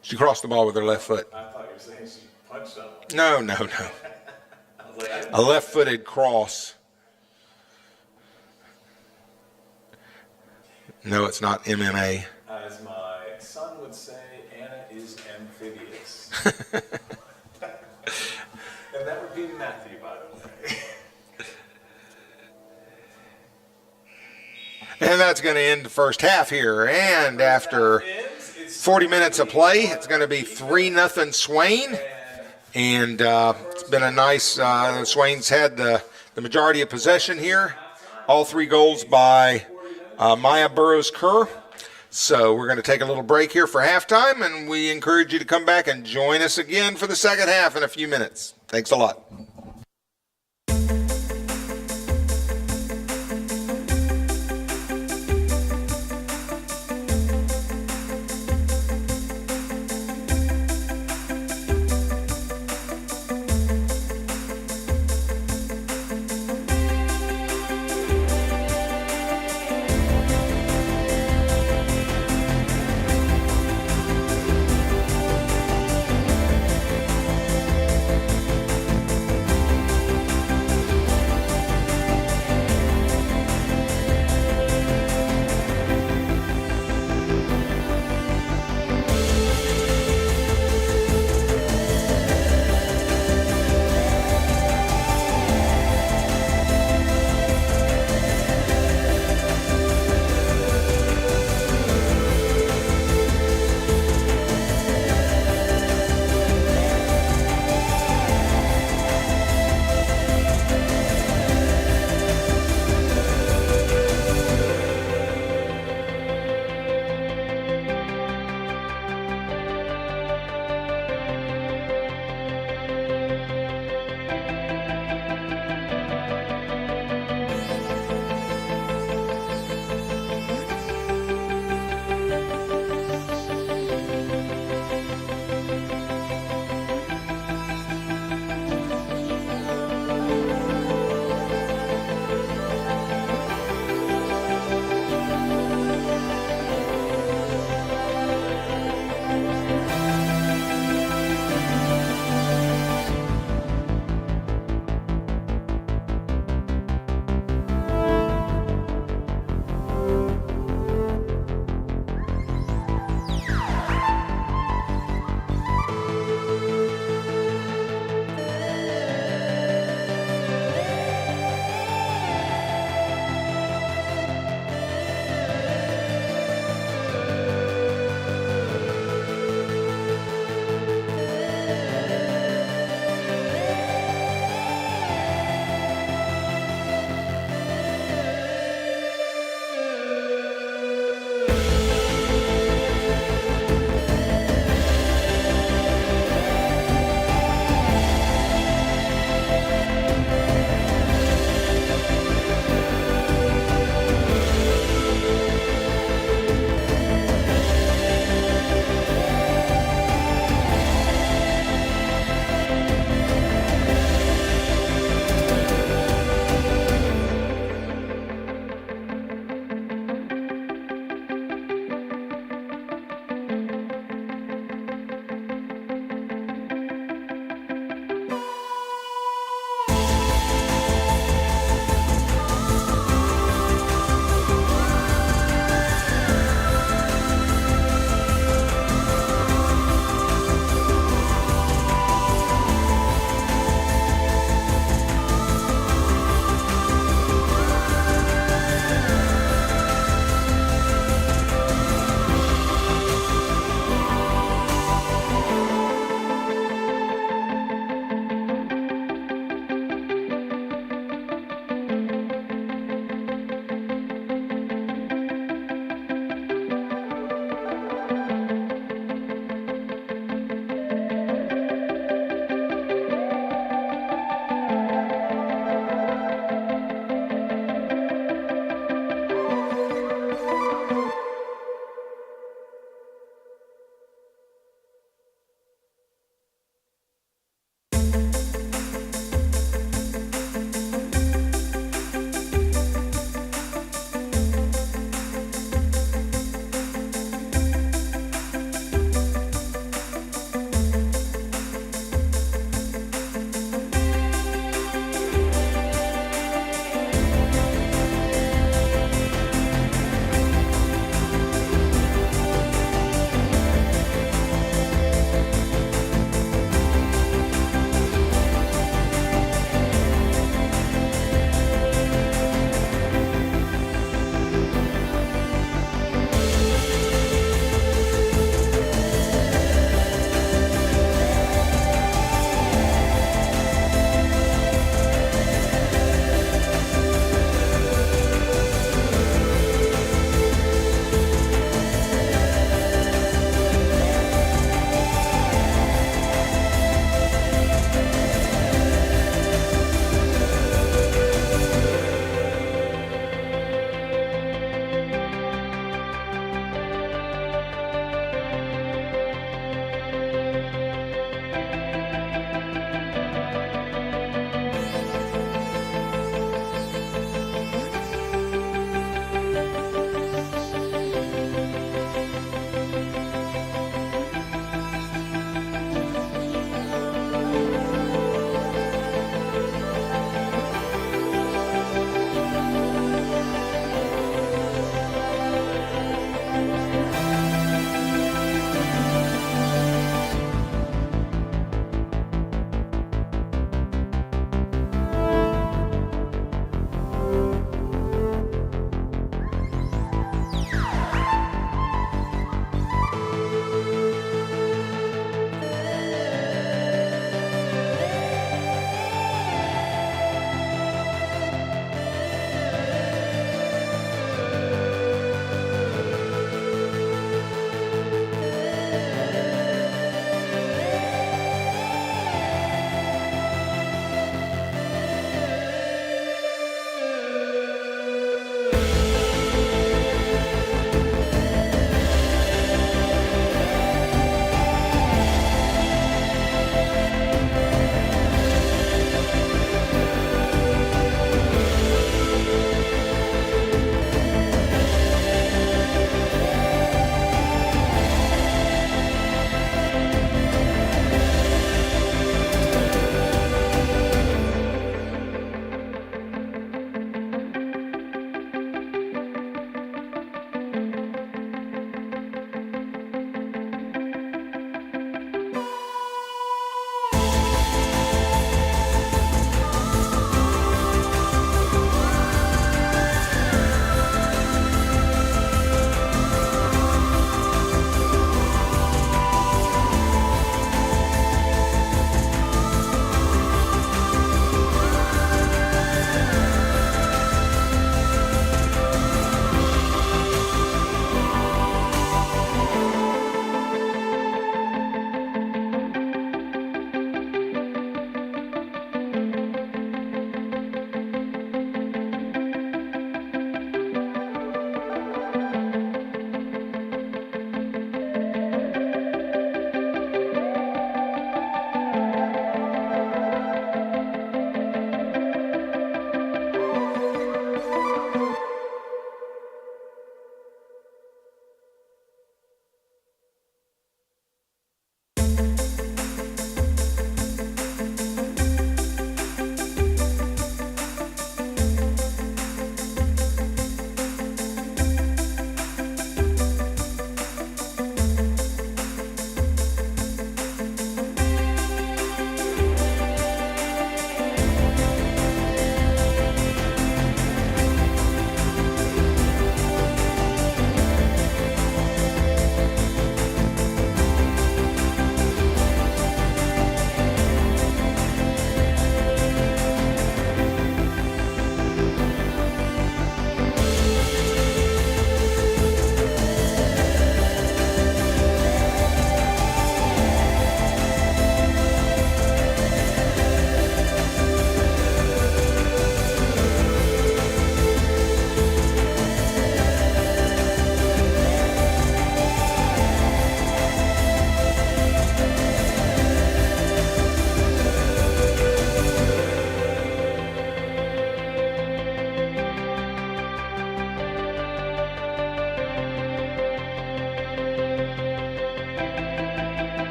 She crossed the ball with her left foot. I thought you were saying she punched someone. No. I was like, A left-footed cross. No, it's not MMA. as my son would say, Anna is amphibious. And that would be Matthew, by the way. And that's going to end the first half here. And after 40 minutes of play, it's going to be 3-0 Swain. And it's been a nice, Swain's had the majority of possession here. All 3 goals by Maya Burrows-Kerr. So we're going to take a little break here for halftime, and we encourage you to come back and join us again for the second half in a few minutes. Thanks a lot.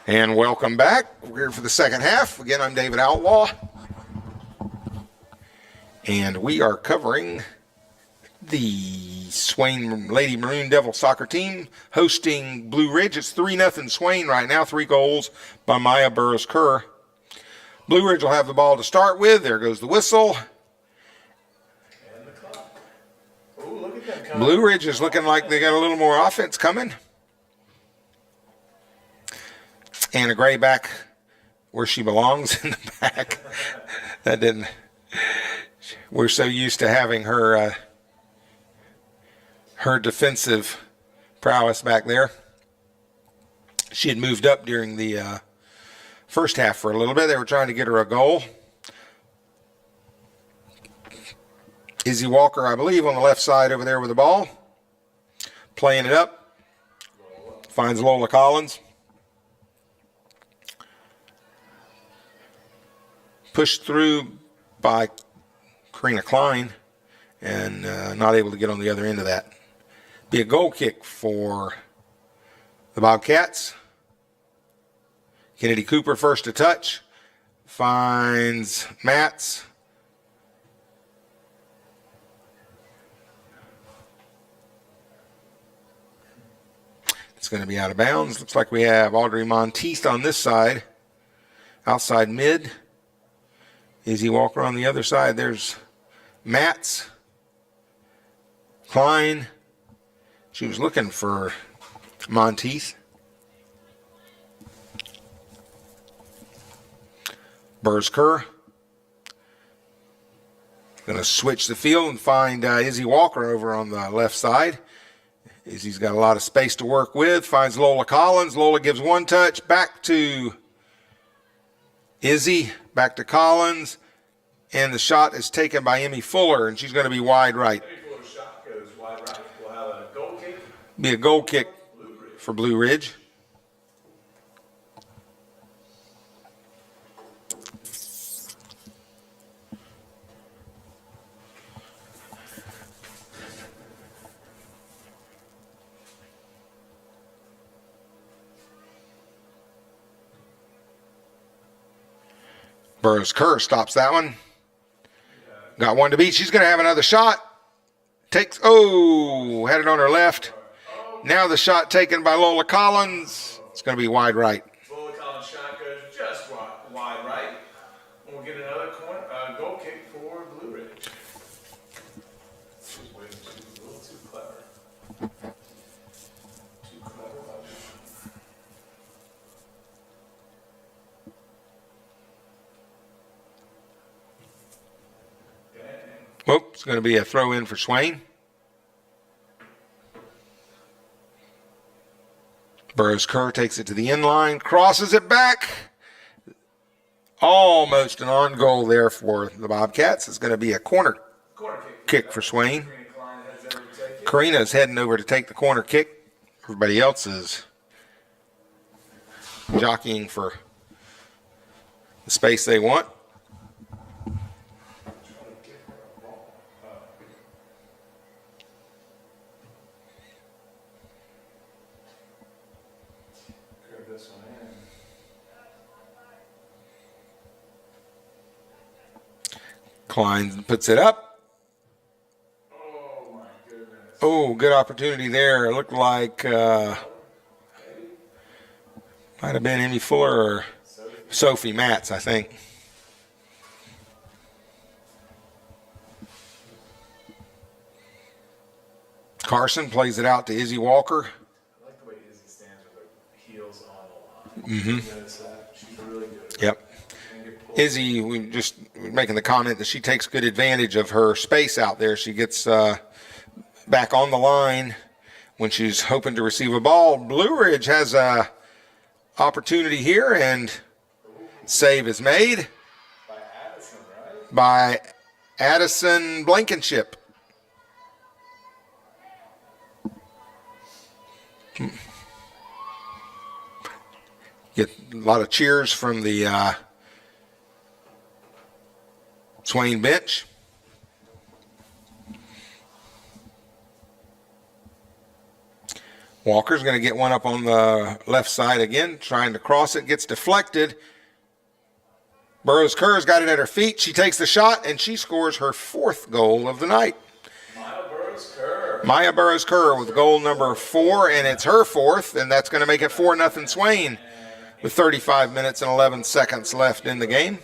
And welcome back. We're here for the second half. Again, I'm David Outlaw. And we are covering the Swain Lady Maroon Devil soccer team hosting Blue Ridge. It's 3-0 Swain right now. 3 goals by Maya Burroughs-Kerr. Blue Ridge will have the ball to start with. There goes the whistle. And the clock. Ooh, look at them coming. Blue Ridge is looking like they got a little more offense coming. Anna Gray back where she belongs in the back. That didn't. We're so used to having her her defensive prowess back there. She had moved up during the first half for a little bit. They were trying to get her a goal. Izzy Walker, I believe, on the left side over there with the ball. Playing it up. Finds Lola Collins. Pushed through by Karina Klein and not able to get on the other end of that. Be a goal kick for the Bobcats. Kennedy Cooper first to touch. Finds Matz. It's going to be out of bounds. Looks like we have Audrey Monteith on this side. Outside mid. Izzy Walker on the other side. There's Matz. Klein. She was looking for Monteith. Burroughs-Kerr. Going to switch the field and find Izzy Walker over on the left side. Izzy's got a lot of space to work with. Finds Lola Collins. Lola gives one touch. Back to Izzy. Back to Collins. And the shot is taken by Emmy Fuller, and she's going to be wide right. Emmy Fuller's shot goes wide right. We'll have a goal kick. Be a goal kick for Blue Ridge. Burroughs-Kerr stops that one. Got one to beat. She's going to have another shot. Takes, had it on her left. Now the shot taken by Lola Collins. It's going to be wide right. Lola Collins' shot goes just wide right. And we'll get another goal kick for Blue Ridge. She's waiting. She's a little too clever. Too clever by Whoop, it's going to be a throw in for Swain. Burroughs-Kerr takes it to the end line, crosses it back. Almost an on goal there for the Bobcats. It's going to be a corner kick for Swain. Karina's heading over to take the corner kick. Everybody else is jockeying for the space they want. Klein puts it up. Oh, my goodness. Oh, good opportunity there. It looked like might have been Emmy Fuller or Sophie Matz, I think. Carson plays it out to Izzy Walker. I like the way Izzy stands with her heels on the line. Mm-hmm. You notice that? She's really good. Yep. Izzy, we just making the comment that she takes good advantage of her space out there. She gets back on the line when she's hoping to receive a ball. Blue Ridge has a opportunity here, and save is made By Addison, right? by Addison Blankenship. Get a lot of cheers from the Swain bench. Walker's going to get one up on the left side again, trying to cross it, gets deflected. Burroughs Kerr's got it at her feet. She takes the shot, and she scores her 4th goal of the night. Maya Burroughs Kerr with goal number 4, and it's her 4th, and that's going to make it 4-0 Swain with 35 minutes and 11 seconds left in the game.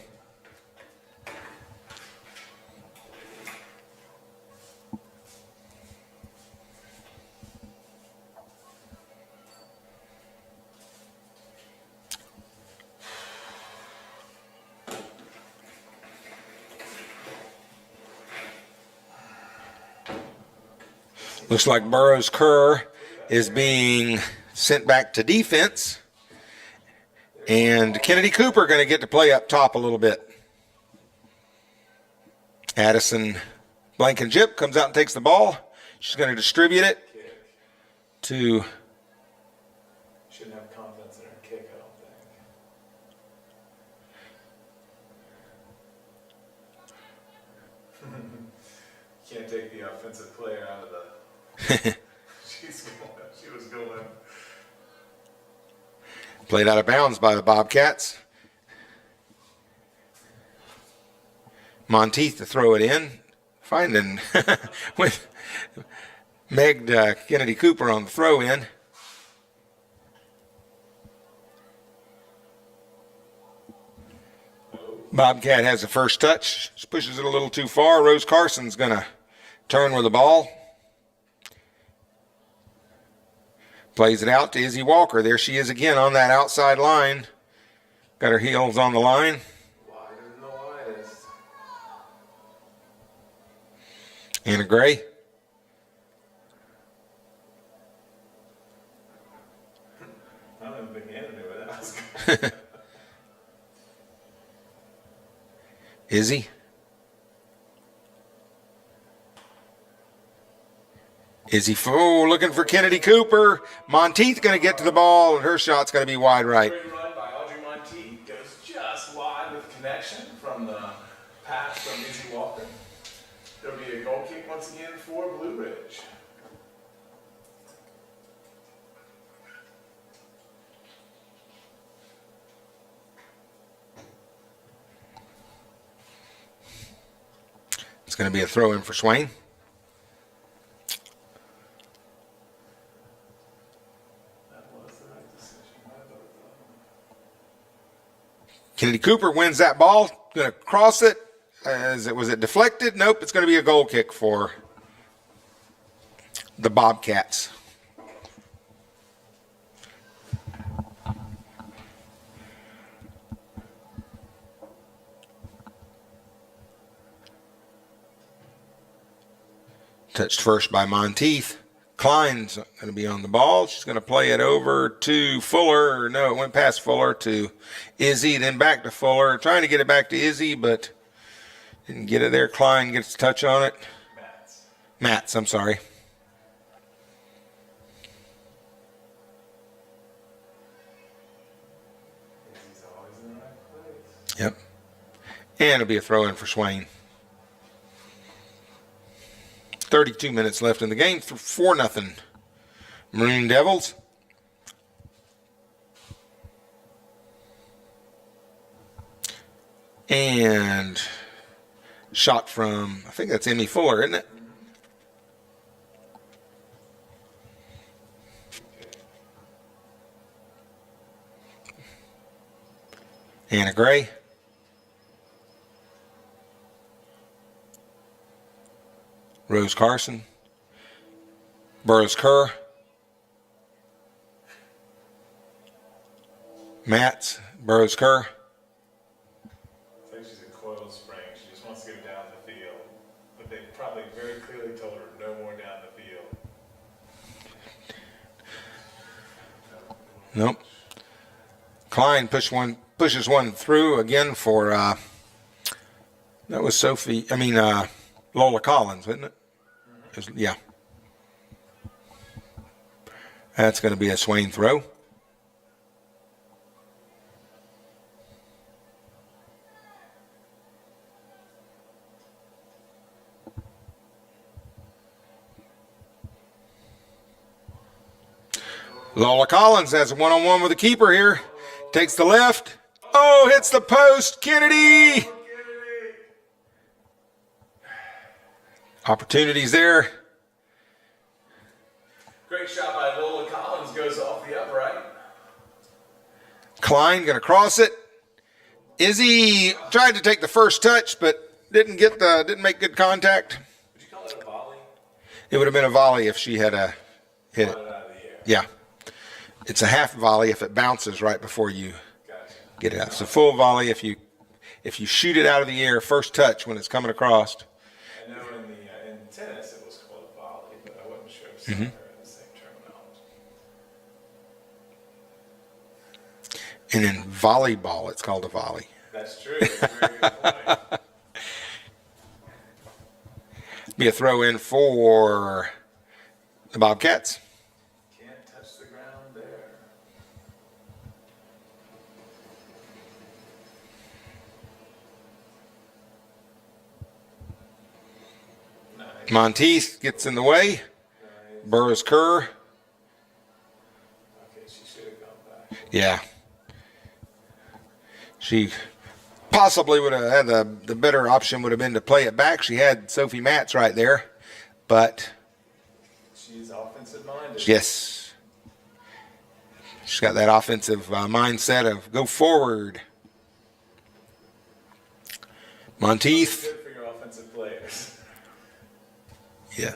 Looks like Burroughs Kerr is being sent back to defense. And Kennedy Cooper going to get to play up top a little bit. Addison Blankenship comes out and takes the ball. She's going to distribute it to... Shouldn't have confidence in her kick, I don't think. Can't take the offensive player out of the... she was going. Played out of bounds by the Bobcats. Monteith to throw it in. Finding with Meg Kennedy Cooper on the throw in. Bobcat has the first touch. She pushes it a little too far. Rose Carson's going to turn with the ball. Plays it out to Izzy Walker. There she is again on that outside line. Got her heels on the line. Wider than the widest. Anna Gray. I don't even think Anna knew where that was going. Izzy. Izzy looking for Kennedy Cooper. Monteith going to get to the ball, and her shot's going to be wide right. Great run by Audrey Monteith. Goes just wide with connection from the pass from Izzy Walker. There'll be a goal kick once again for Blue Ridge. It's going to be a throw in for Swain. Kennedy Cooper wins that ball. Going to cross it. Was it deflected? Nope. It's going to be a goal kick for the Bobcats. Touched first by Monteith. Klein's going to be on the ball. She's going to play it over to Fuller. No, it went past Fuller to Izzy, then back to Fuller. Trying to get it back to Izzy, but didn't get it there. Klein gets a touch on it. Matz, I'm sorry. Izzy's always in the right place. Yep. And it'll be a throw in for Swain. 32 minutes left in the game. 4-0 Maroon Devils. And shot from, I think that's Emmy Fuller, isn't it? Anna Gray. Rose Carson. Burroughs Kerr. Matz. Burroughs Kerr. I think she's a coiled spring. She just wants to go down the field. But they probably very clearly told her no more down the field. Nope. Klein pushes one through again for that was Lola Collins, wasn't it? Yeah. That's going to be a Swain throw. Lola Collins has a one-on-one with the keeper here. Takes the left. Oh, hits the post. Kennedy. Opportunities there. Great shot by Lola Collins, goes off the upright. Klein going to cross it. Izzy tried to take the first touch, but didn't make good contact. Would you call it a volley? It would have been a volley if she had hit it. Out of the air. Yeah. It's a half volley if it bounces right before you Gotcha. get it out. It's a full volley if you shoot it out of the air first touch when it's coming across. I know in tennis it was called a volley, but I wasn't sure if some are in the same terminology. And in volleyball, it's called a volley. That's true. That's a very good point. Be a throw in for the Bobcats. Can't touch the ground there. Nice. Monteith gets in the way. Nice. Burris Kerr. Okay, she should have gone back. Yeah. She possibly would have had the better option would have been to play it back. She had Sophie Matz right there. But, She's offensive minded. yes. She's got that offensive mindset of go forward. Monteith. Good for your offensive players. Yeah.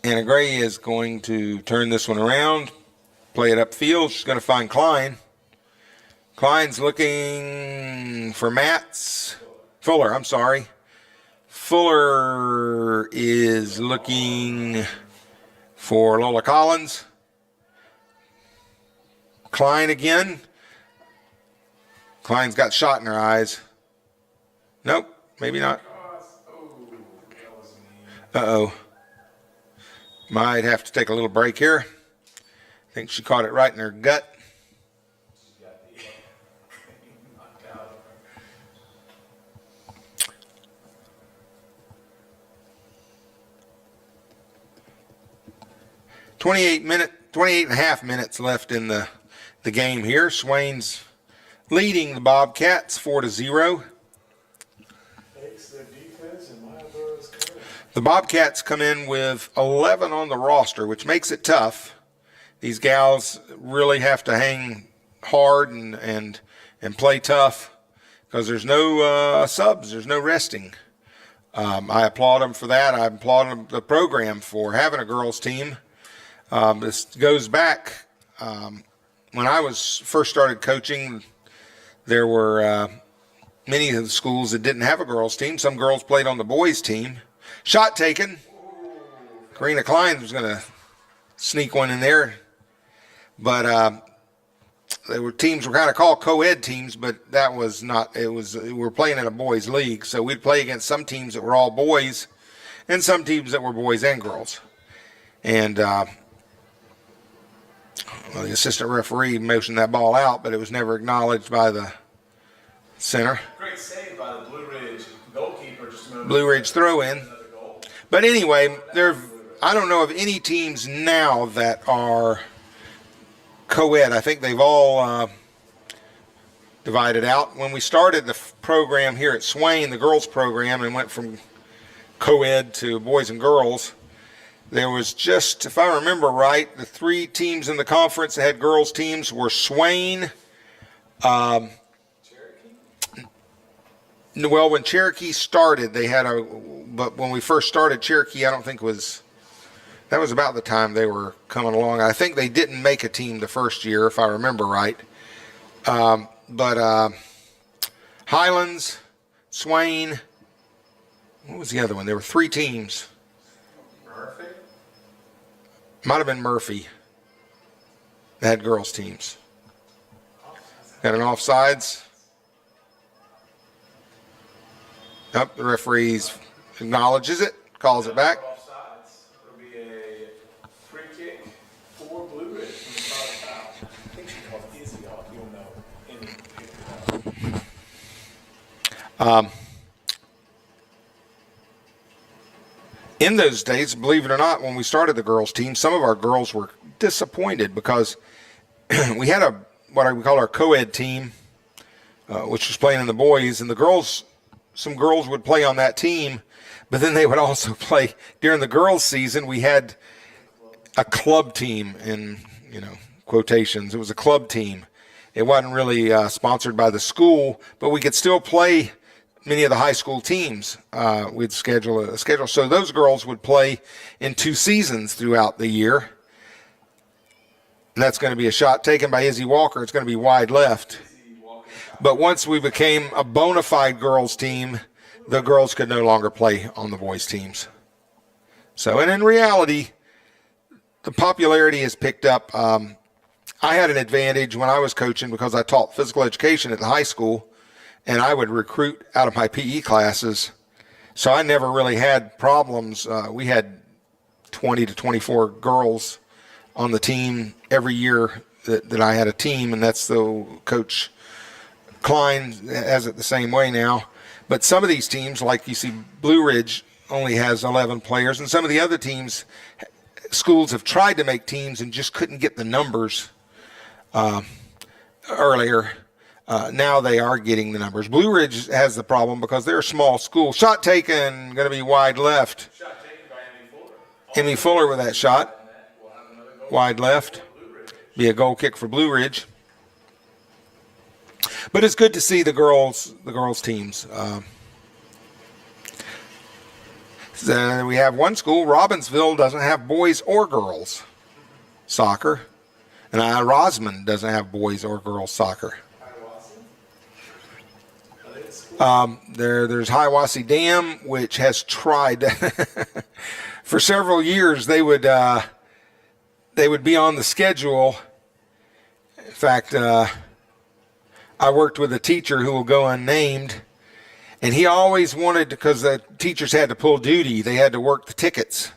Anna Gray is going to turn this one around, play it upfield. She's going to find Klein. Klein's looking for Fuller, I'm sorry. Fuller is looking for Lola Collins. Klein again. Klein's got shot in her eyes. Nope, maybe not. Oh, that was mean. Uh-oh. Might have to take a little break here. I think she caught it right in her gut. She got the knocked out of her. 28 and a half minutes left in the game here. Swain's leading the Bobcats 4-0. Takes their defense and Marlboro's courage. The Bobcats come in with 11 on the roster, which makes it tough. These gals really have to hang hard and play tough because there's no subs, there's no resting. I applaud them for that. I applaud the program for having a girls team. This goes back when I first started coaching. There were many of the schools that didn't have a girls team. Some girls played on the boys team. Shot taken. Karina Klein was going to sneak one in there. But teams were kind of called co-ed teams, but that was not, we were playing in a boys league. So we'd play against some teams that were all boys and some teams that were boys and girls. And the assistant referee motioned that ball out, but it was never acknowledged by the center. Great save by the Blue Ridge goalkeeper. Blue Ridge throw in. But anyway, I don't know of any teams now that are co-ed. I think they've all divided out. When we started the program here at Swain, the girls program, and went from co-ed to boys and girls, there was just, if I remember right, the three teams in the conference that had girls teams were Swain. Well, when Cherokee started, they had but when we first started, Cherokee, I don't think that was about the time they were coming along. I think they didn't make a team the first year, if I remember right. But Highlands, Swain, what was the other one? There were three teams. Murphy? Might have been Murphy. They had girls teams. Got an offsides. Yep, the referee acknowledges it, calls it back. Offsides. It'll be a free kick for Blue Ridge from the foul. I think she called Izzy off. You'll know. In those days, believe it or not, when we started the girls team, some of our girls were disappointed because we had what we call our co-ed team, which was playing in the boys, and some girls would play on that team, but then they would also play during the girls' season. We had a club team in, quotations. It was a club team. It wasn't really sponsored by the school, but we could still play many of the high school teams. We'd schedule a schedule. So those girls would play in 2 seasons throughout the year. And that's going to be a shot taken by Izzy Walker. It's going to be wide left. But once we became a bona fide girls team, the girls could no longer play on the boys teams. So, and in reality, the popularity has picked up. I had an advantage when I was coaching because I taught physical education at the high school, and I would recruit out of my PE classes. So I never really had problems. We had 20 to 24 girls on the team every year that I had a team, and that's the Coach Klein has it the same way now. But some of these teams, like you see Blue Ridge only has 11 players, and some of the other teams, schools have tried to make teams and just couldn't get the numbers earlier. Now they are getting the numbers. Blue Ridge has the problem because they're a small school. Shot taken, going to be wide left. Shot taken by Emmy Fuller. Emmy Fuller with that shot. Wide left. Be a goal kick for Blue Ridge. But it's good to see the girls teams. So we have one school, Robbinsville, doesn't have boys or girls soccer. And Rosman doesn't have boys or girls soccer. There's Hiawassee Dam, which has tried for several years. They would be on the schedule. In fact, I worked with a teacher who will go unnamed, and he always wanted, because the teachers had to pull duty, they had to work the tickets,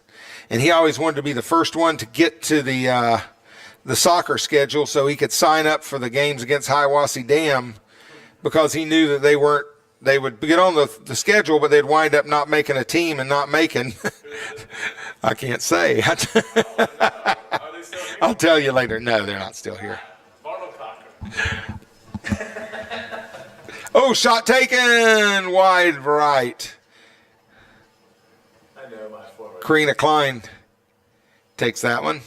and he always wanted to be the first one to get to the soccer schedule so he could sign up for the games against Hiawassee Dam, because he knew that they would get on the schedule, but they'd wind up not making a team and not making. I can't say. I'll tell you later. No, they're not still here. Oh, shot taken wide right. I know my forward. Karina Klein takes that one.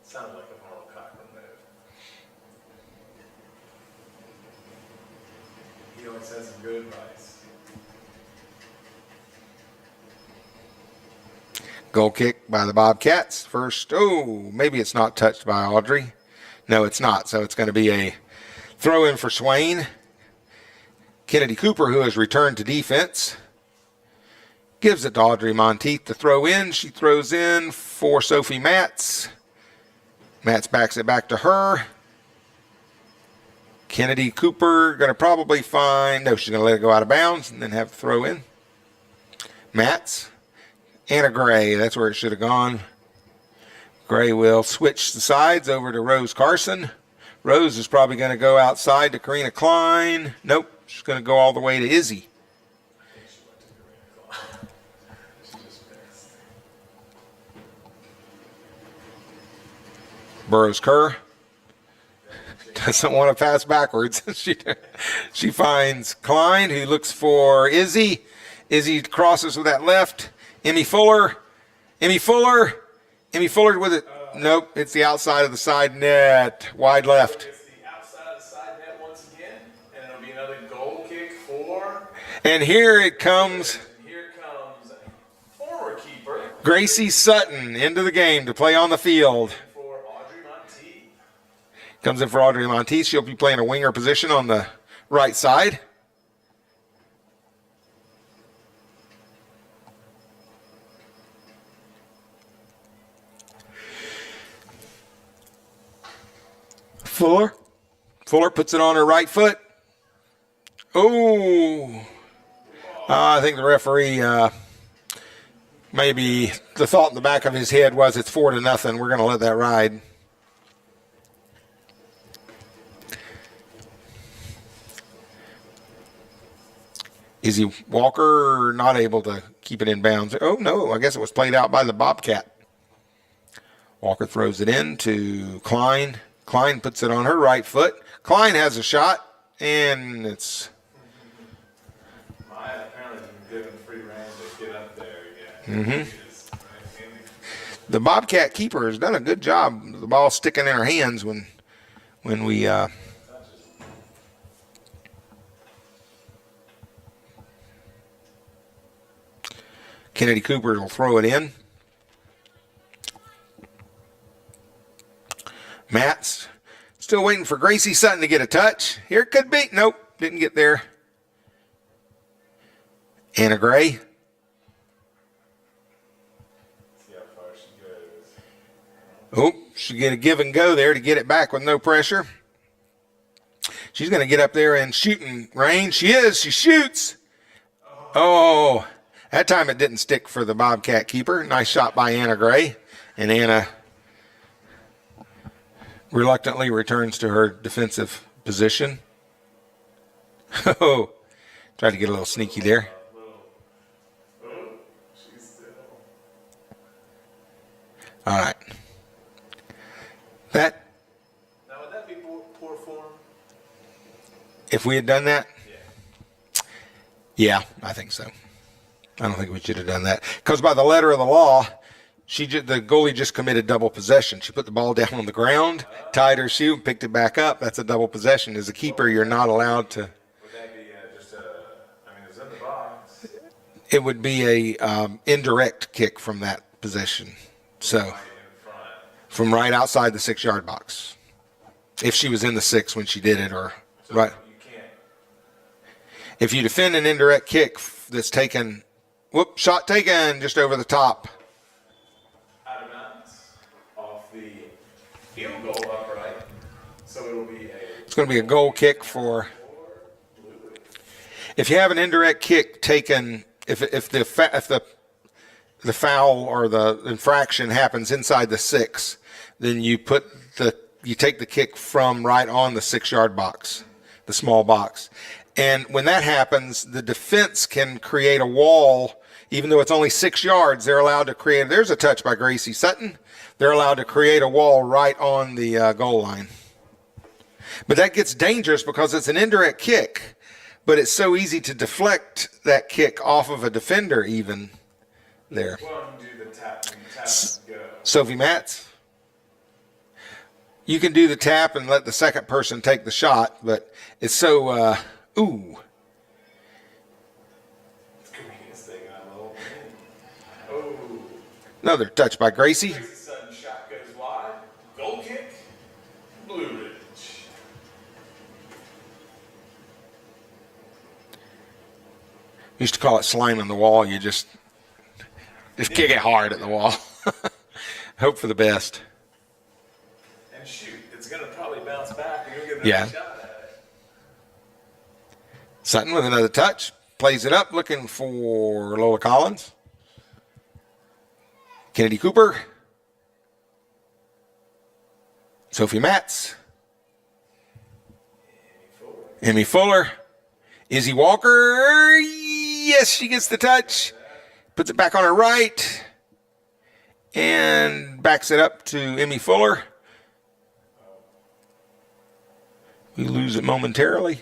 Sounded like a Arnold Cochran move. He always has some good advice. Goal kick by the Bobcats. First, maybe it's not touched by Audrey. No, it's not. So it's going to be a throw in for Swain. Kennedy Cooper, who has returned to defense, gives it to Audrey Monteith to throw in. She throws in for Sophie Matz. Matz backs it back to her. Kennedy Cooper going to probably she's going to let it go out of bounds and then have to throw in. Matz. Anna Gray, that's where it should have gone. Gray will switch the sides over to Rose Carson. Rose is probably going to go outside to Karina Klein. Nope, she's going to go all the way to Izzy. Burroughs Kerr doesn't want to pass backwards. She finds Klein, who looks for Izzy. Izzy crosses with that left. Emmy Fuller with it. Nope, it's the outside of the side net. Wide left. It's the outside of the side net once again, and it'll be another goal kick for. And here it comes. Here comes former keeper Gracie Sutton into the game to play on the field. for Audrey Monteith. Comes in for Audrey Monteith. She'll be playing a winger position on the right side. Fuller puts it on her right foot. I think the referee, maybe the thought in the back of his head was it's 4-0. We're going to let that ride. Izzy Walker not able to keep it in bounds. Oh, no, I guess it was played out by the Bobcat. Walker throws it in to Klein. Klein puts it on her right foot. Klein has a shot, and it's... Maya apparently been given free rein to get up there again. The Bobcat keeper has done a good job. The ball sticking in her hands when we... Kennedy Cooper will throw it in. Matt's still waiting for Gracie Sutton to get a touch. Here it could be. Nope, didn't get there. Anna Gray. See how far she goes. Oh, she's going to give and go there to get it back with no pressure. She's going to get up there in shooting range. She is. She shoots. Oh, that time it didn't stick for the Bobcat keeper. Nice shot by Anna Gray. And Anna reluctantly returns to her defensive position. Oh, tried to get a little sneaky there. All right. That. Now, would that be poor form? If we had done that? Yeah. Yeah, I think so. I don't think we should have done that. Because by the letter of the law, the goalie just committed double possession. She put the ball down on the ground, tied her shoe, and picked it back up. That's a double possession. As a keeper, you're not allowed to. Would that be just a, it's in the box. It would be a indirect kick from that possession. So, Right in front. from right outside the 6-yard box. If she was in the 6 when she did it, or So right. you can't. If you defend an indirect kick that's taken, shot taken just over the top. Out of bounds. Off the field goal upright. So it'll be It's going to be a goal kick for. If you have an indirect kick taken, if the foul or the infraction happens inside the 6, then you take the kick from right on the 6-yard box, the small box. And when that happens, the defense can create a wall, even though it's only 6 yards. They're allowed to create. There's a touch by Gracie Sutton. They're allowed to create a wall right on the goal line. But that gets dangerous because it's an indirect kick. But it's so easy to deflect that kick off of a defender even there. Well, you do the tap and go. Sophie Matz. You can do the tap and let the second person take the shot, but it's so, ooh. Oh. Another touch by Gracie. Gracie Sutton shot goes wide. Goal kick. Blue Ridge. Used to call it slime on the wall. You just kick it hard at the wall. Hope for the best. And shoot, it's going to probably bounce back and you'll get another Yeah. shot at it. Sutton with another touch. Plays it up, looking for Lola Collins. Kennedy Cooper. Sophie Matz. Emmy Fuller. Izzy Walker. Yes, she gets the touch. Puts it back on her right. And backs it up to Emmy Fuller. We lose it momentarily.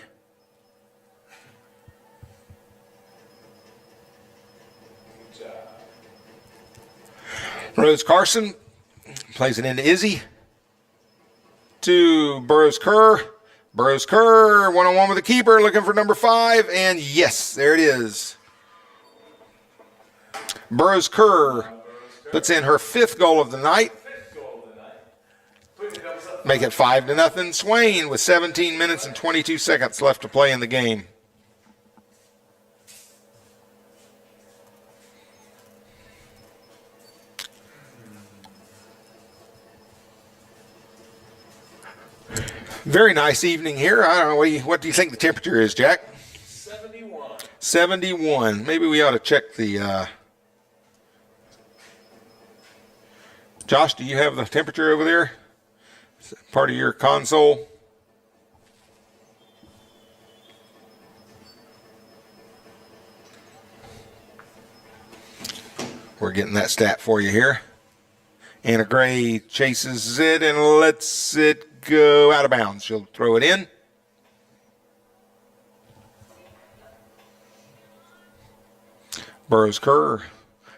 Good job. Rose Carson plays it into Izzy. To Burroughs Kerr. Burroughs Kerr, one-on-one with the keeper, looking for number 5. And yes, there it is. Burroughs Kerr puts in her 5th goal of the night. Fifth goal of the night. Putting the Devils up. Make it 5-0. Swain with 17 minutes and 22 seconds left to play in the game. Very nice evening here. I don't know, what do you think the temperature is, Jack? 71. 71. Maybe we ought to check the... Josh, do you have the temperature over there? Is it part of your console? We're getting that stat for you here. Anna Gray chases it and lets it go out of bounds. She'll throw it in. Burroughs Kerr.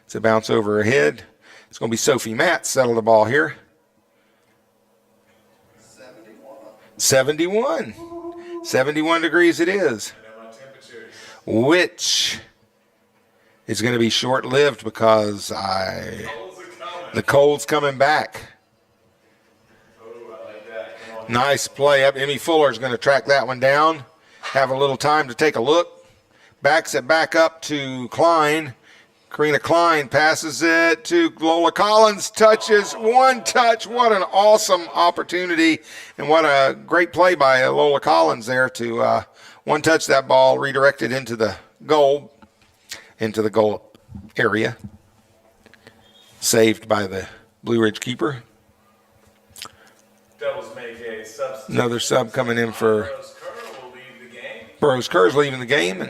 It's a bounce over her head. It's going to be Sophie Matt settle the ball here. 71. 71 degrees it is. Which is going to be short-lived because the cold's coming back. Nice play up. Emmy Fuller's going to track that one down. Have a little time to take a look. Backs it back up to Klein. Karina Klein passes it to Lola Collins. Touches. One touch. What an awesome opportunity. And what a great play by Lola Collins there to one touch that ball, redirected into the goal area. Saved by the Blue Ridge keeper. Devils make a substitute. Another sub coming in for Burroughs Kerr's leaving the game.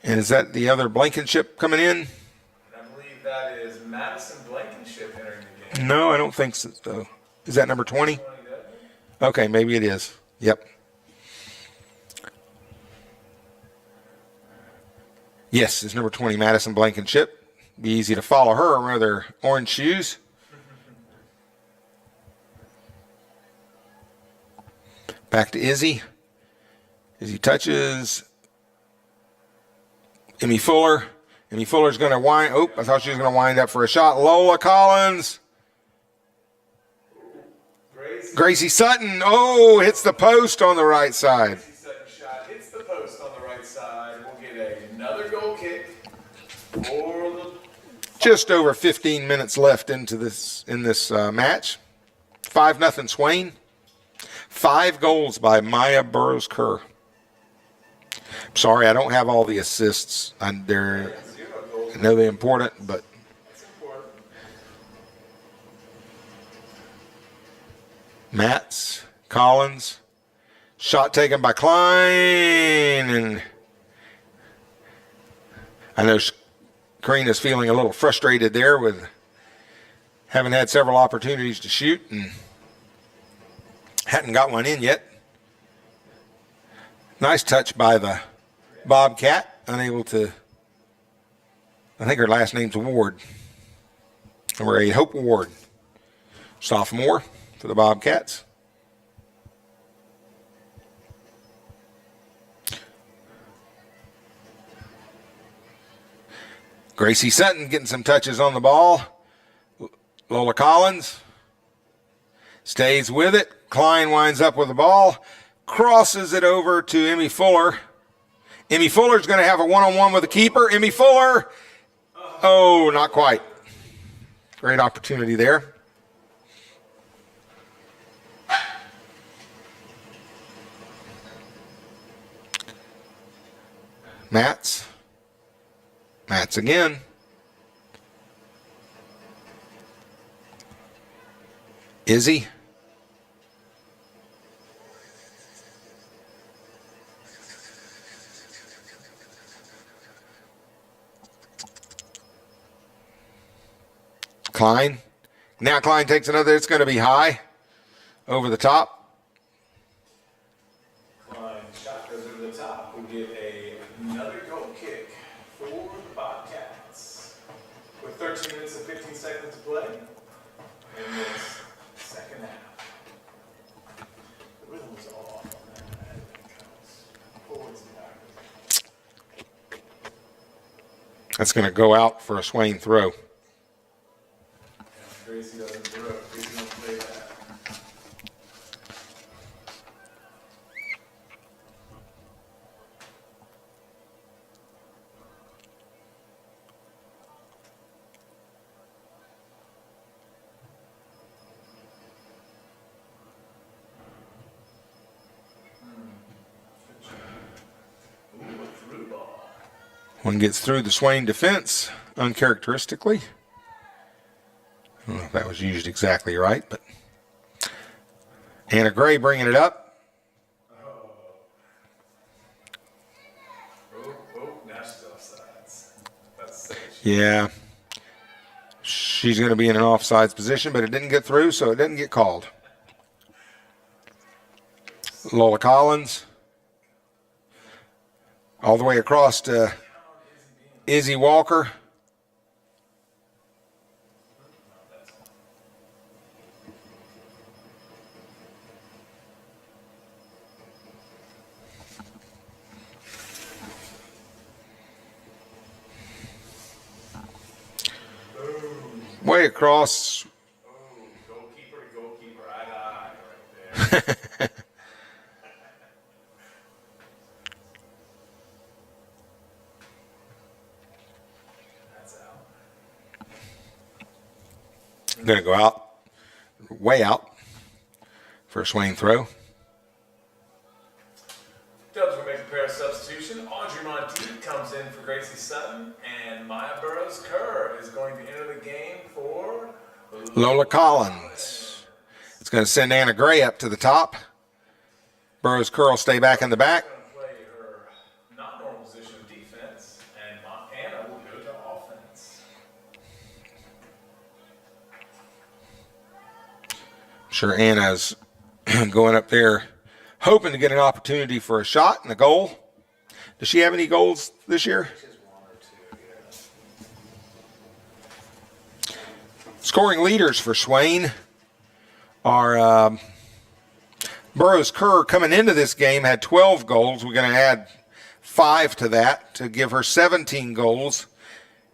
And is that the other Blankenship coming in? I believe that is Madison Blankenship entering the game. No, I don't think so. Is that number 20? Okay, maybe it is. Yep. Yes, it's number 20, Madison Blankenship. Be easy to follow her with her orange shoes. Back to Izzy. Izzy touches Emmy Fuller. Emmy Fuller's going to wind. Oh, I thought she was going to wind up for a shot. Lola Collins. Gracie Sutton. Oh, hits the post on the right side. Gracie Sutton shot hits the post on the right side. We'll get another goal kick for the. Just over 15 minutes left in this match. 5-0 Swain. 5 goals by Maya Burroughs Kerr. Sorry, I don't have all the assists. I know they're important, but Matz, Collins, shot taken by Klein, and I know Karina's feeling a little frustrated there with having had several opportunities to shoot and hadn't got one in yet. Nice touch by the Bobcat, unable to, I think her last name's Ward. Number 8, Hope Ward. Sophomore for the Bobcats. Gracie Sutton getting some touches on the ball. Lola Collins stays with it. Klein winds up with the ball. Crosses it over to Emmy Fuller. Emmy Fuller's going to have a one-on-one with the keeper. Emmy Fuller. Oh, not quite. Great opportunity there. Matz again. Izzy. Klein. Now Klein takes another. It's going to be high. Over the top. Klein shot goes over the top. We get another goal kick for the Bobcats. With 13 minutes and 15 seconds to play in this second half. The rhythm was off on that. Forwards and backwards. That's going to go out for a Swain throw. Gracie doesn't throw. Gracie don't play that. Ooh, a through ball. One gets through the Swain defense uncharacteristically. I don't know if that was used exactly right, but Anna Gray bringing it up. Oh, now she's offsides. That's Yeah. She's going to be in an offsides position, but it didn't get through, so it didn't get called. Lola Collins. All the way across to Izzy Walker. Way across. Oh, goalkeeper to goalkeeper, eye to eye right there. That's out. Going to go out. Way out for a Swain throw. Dubs will make a pair of substitution. Audrey Monteith comes in for Gracie Sutton, and Maya Burrows-Kerr is going to enter the game for Lola Collins. It's going to send Anna Gray up to the top. Burrows-Kerr will stay back in the back. going to play her not normal position of defense, and Anna will go to offense. I'm sure Anna's going up there hoping to get an opportunity for a shot and a goal. Does she have any goals this year? Just one or two, yeah. Scoring leaders for Swain are Burrows-Kerr coming into this game had 12 goals. We're going to add 5 to that to give her 17 goals.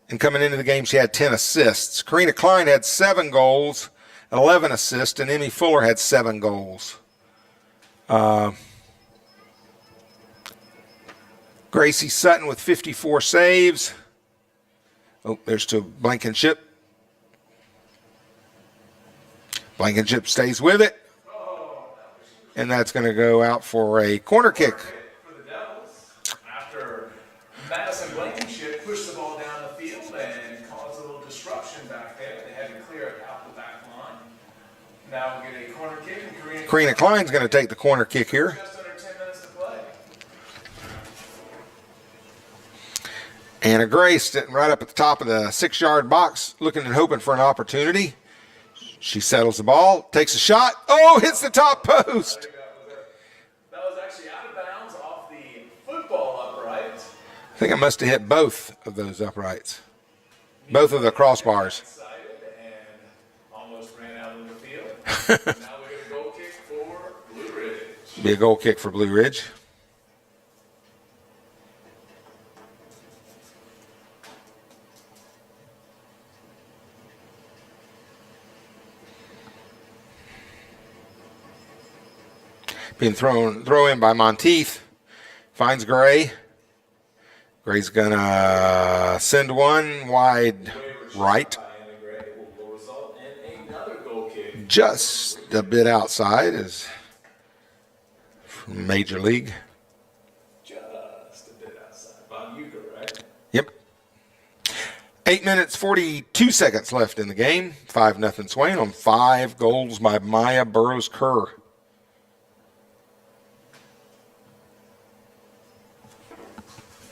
And coming into the game, she had 10 assists. Karina Klein had 7 goals, 11 assists, and Emmy Fuller had 7 goals. Gracie Sutton with 54 saves. Oh, there's to Blankenship. Blankenship stays with it. And that's going to go out for a corner kick. For the Devils, after Madison Blankenship pushed the ball down the field and caused a little disruption back there, they had to clear it out the back line. Now we'll get a corner kick, and Karina Klein's going to take the corner kick here. just under 10 minutes to play. Anna Gray sitting right up at the top of the 6-yard box, looking and hoping for an opportunity. She settles the ball, takes a shot. Oh, hits the top post. That was actually out of bounds off the football upright. I think I must have hit both of those uprights, both of the crossbars. Excited and almost ran out of the field. Now we get a goal kick for Blue Ridge. Be a goal kick for Blue Ridge. Being throw in by Monteith. Finds Gray. Gray's gonna send one wide right. Will result in another goal kick. Just a bit outside is from Major League. Just a bit outside. Bob Euchre, right? Yep. 8 minutes, 42 seconds left in the game. 5-0 Swain on 5 goals by Maya Burrows-Kerr.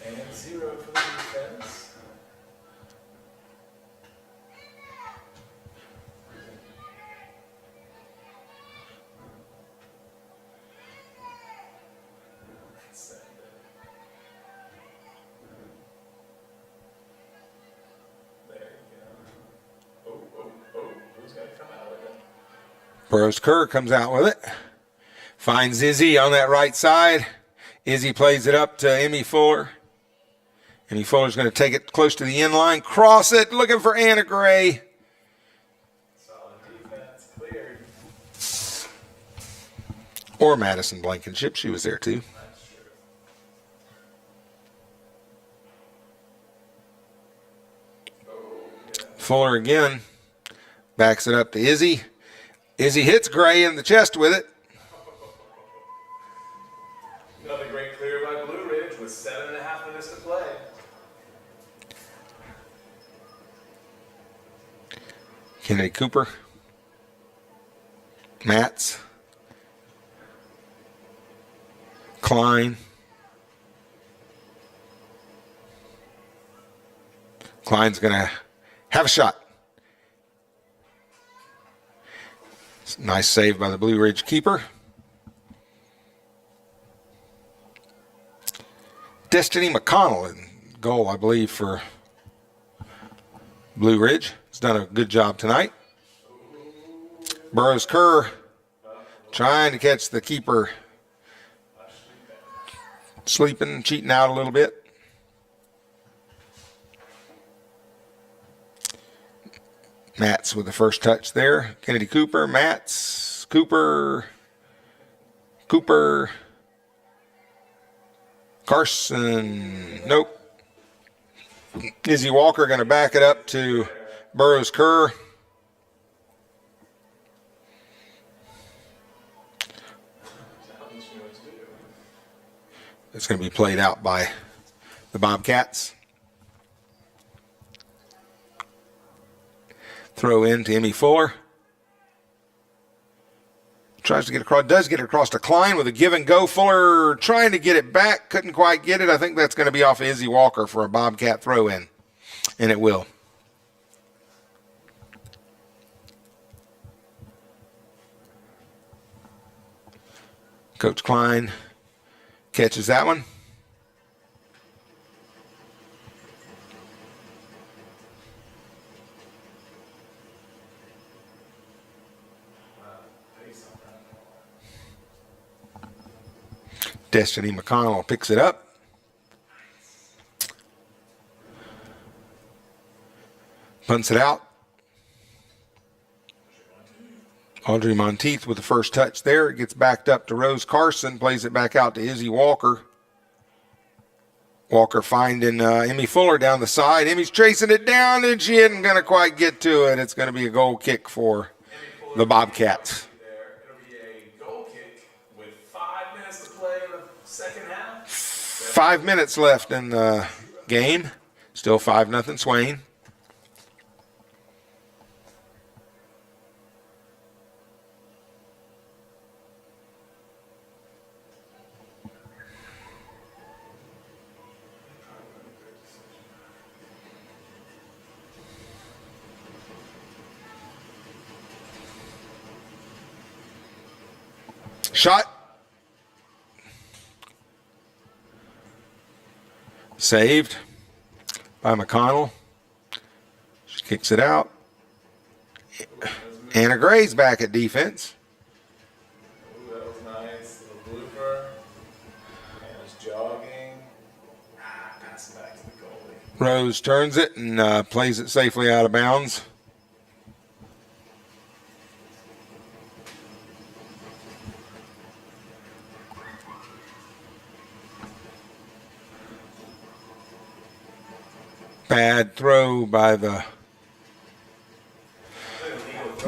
And 0 for the defense. Send it. There you go. Oh, who's going to come out with it? Burrows-Kerr comes out with it. Finds Izzy on that right side. Izzy plays it up to Emmy Fuller. Emmy Fuller's going to take it close to the end line, cross it, looking for Anna Gray. Solid defense, cleared. Or Madison Blankenship, she was there too. That's true. Fuller again, backs it up to Izzy. Izzy hits Gray in the chest with it. Another great clear by Blue Ridge with 7.5 minutes to play. Kennedy Cooper. Matz. Klein. Klein's going to have a shot. Nice save by the Blue Ridge keeper. Destiny McConnell in goal, I believe, for Blue Ridge. He's done a good job tonight. Burroughs Kerr trying to catch the keeper sleeping, cheating out a little bit. Matz with the first touch there. Kennedy Cooper, Matz, Cooper, Carson, nope. Izzy Walker going to back it up to Burroughs Kerr. It's going to be played out by the Bobcats. Throw in to Emmy Fuller. Tries to get across, does get across to Klein with a give and go. Fuller trying to get it back, couldn't quite get it. I think that's going to be off of Izzy Walker for a Bobcat throw in, and it will. Coach Klein catches that one. Destiny McConnell picks it up. Punts it out. Audrey Monteith with the first touch there. It gets backed up to Rose Carson. Plays it back out to Izzy Walker. Walker finding Emmy Fuller down the side. Emmy's chasing it down, and she isn't going to quite get to it. It's going to be a goal kick for the Bobcats. 5 minutes left in the game. Still 5-0 Swain. Shot. Saved by McConnell. She kicks it out. Anna Gray's back at defense. Ooh, that was nice. Little blooper. Anna's jogging. Pass it back to the goalie. Rose turns it and plays it safely out of bounds. Bad throw by the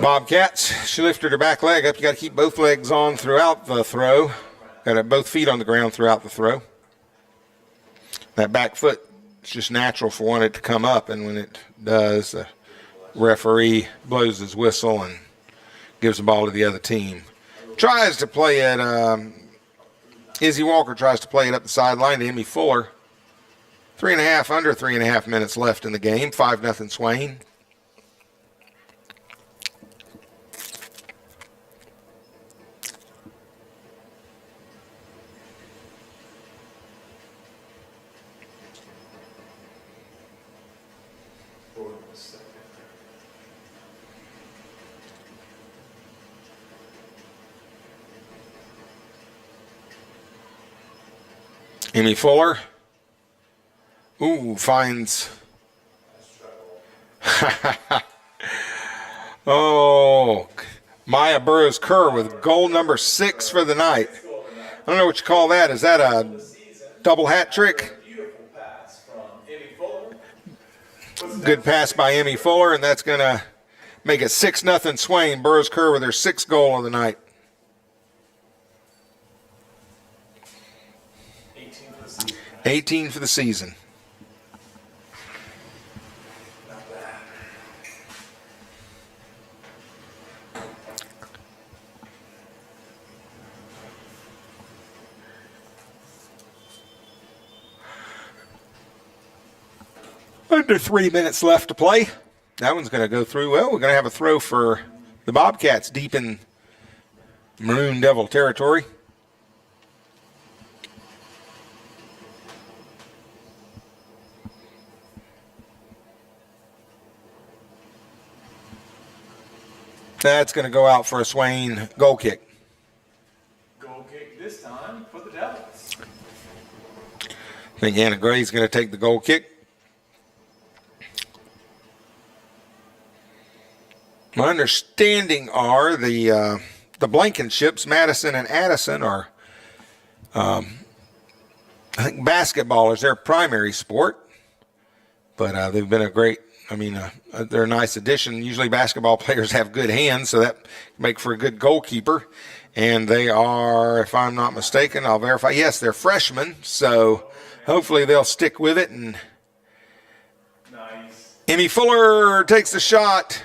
Bobcats. She lifted her back leg up. You got to keep both legs on throughout the throw. Got to have both feet on the ground throughout the throw. That back foot is just natural for one it to come up, and when it does, the referee blows his whistle and gives the ball to the other team. Tries to play it. Izzy Walker tries to play it up the sideline to Emmy Fuller. Under 3.5 minutes left in the game. 5-0 Swain. Emmy Fuller. Ooh, finds. Oh, Maya Burroughs Kerr with goal number 6 for the night. I don't know what you call that. Is that a double hat trick? Good pass by Emmy Fuller, and that's going to make it 6-0 Swain. Burroughs Kerr with her 6th goal of the night. 18 for the season. Under 3 minutes left to play. That one's going to go through well. We're going to have a throw for the Bobcats deep in Maroon Devil territory. That's going to go out for a Swain goal kick. Goal kick this time for the Devils. I think Anna Gray's going to take the goal kick. My understanding are the Blankenships, Madison and Addison, are, I think basketball is their primary sport. But they've been a great, they're a nice addition. Usually basketball players have good hands, so that make for a good goalkeeper. And they are, if I'm not mistaken, I'll verify. Yes, they're freshmen, so hopefully they'll stick with it. And Nice. Emmy Fuller takes the shot.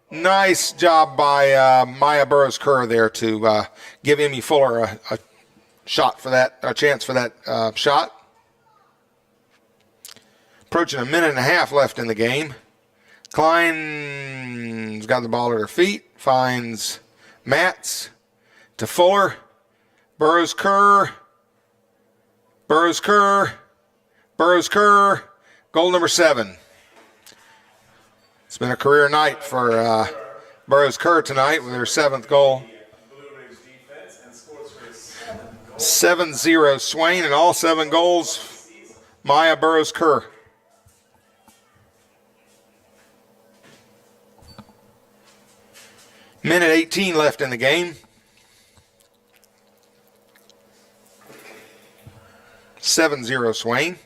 Nice job by Maya Burrows-Kerr there to give Emmy Fuller a shot for that, a chance for that shot. Approaching a minute and a half left in the game. Klein's got the ball at her feet. Finds Matz to Fuller. Burrows-Kerr. Burrows-Kerr. Burrows-Kerr. Goal number 7. It's been a career night for Burrows-Kerr tonight with her 7th goal. 7-0 Swain, and all 7 goals, Maya Burrows-Kerr. Minute 18 left in the game. 7-0 Swain.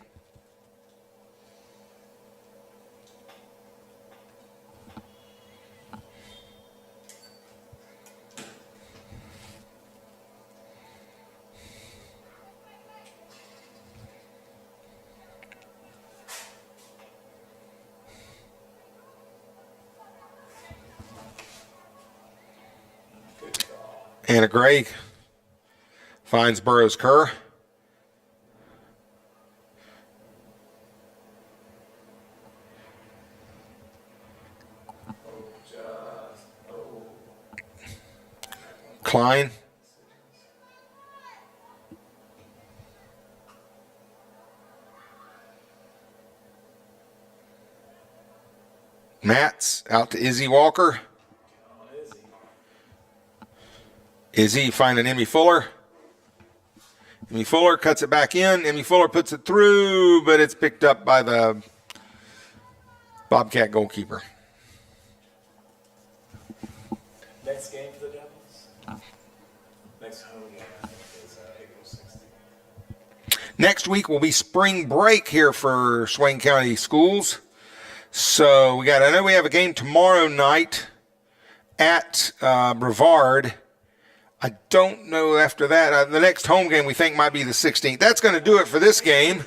Anna Gray finds Burrows-Kerr. Klein. Matz out to Izzy Walker. Izzy finding Emmy Fuller. Emmy Fuller cuts it back in. Emmy Fuller puts it through, but it's picked up by the Bobcat goalkeeper. Next game for the Devils? Next home game, I think, is April 16th. Next week will be spring break here for Swain County schools. So I know we have a game tomorrow night at Brevard. I don't know after that. The next home game we think might be the 16th. That's going to do it for this game.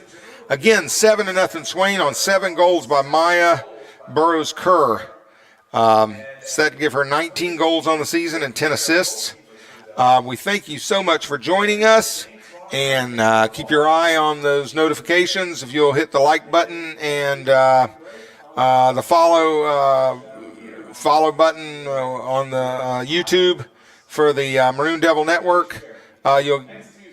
Again, 7-0 Swain on 7 goals by Maya Burrows-Kerr. Set to give her 19 goals on the season and 10 assists. We thank you so much for joining us, and keep your eye on those notifications. If you'll hit the like button and the follow button on the YouTube for the Maroon Devil Network. You'll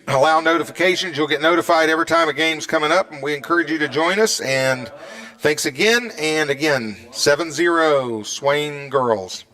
allow notifications. You'll get notified every time a game's coming up, and we encourage you to join us. And thanks again. And again, 7-0 Swain girls.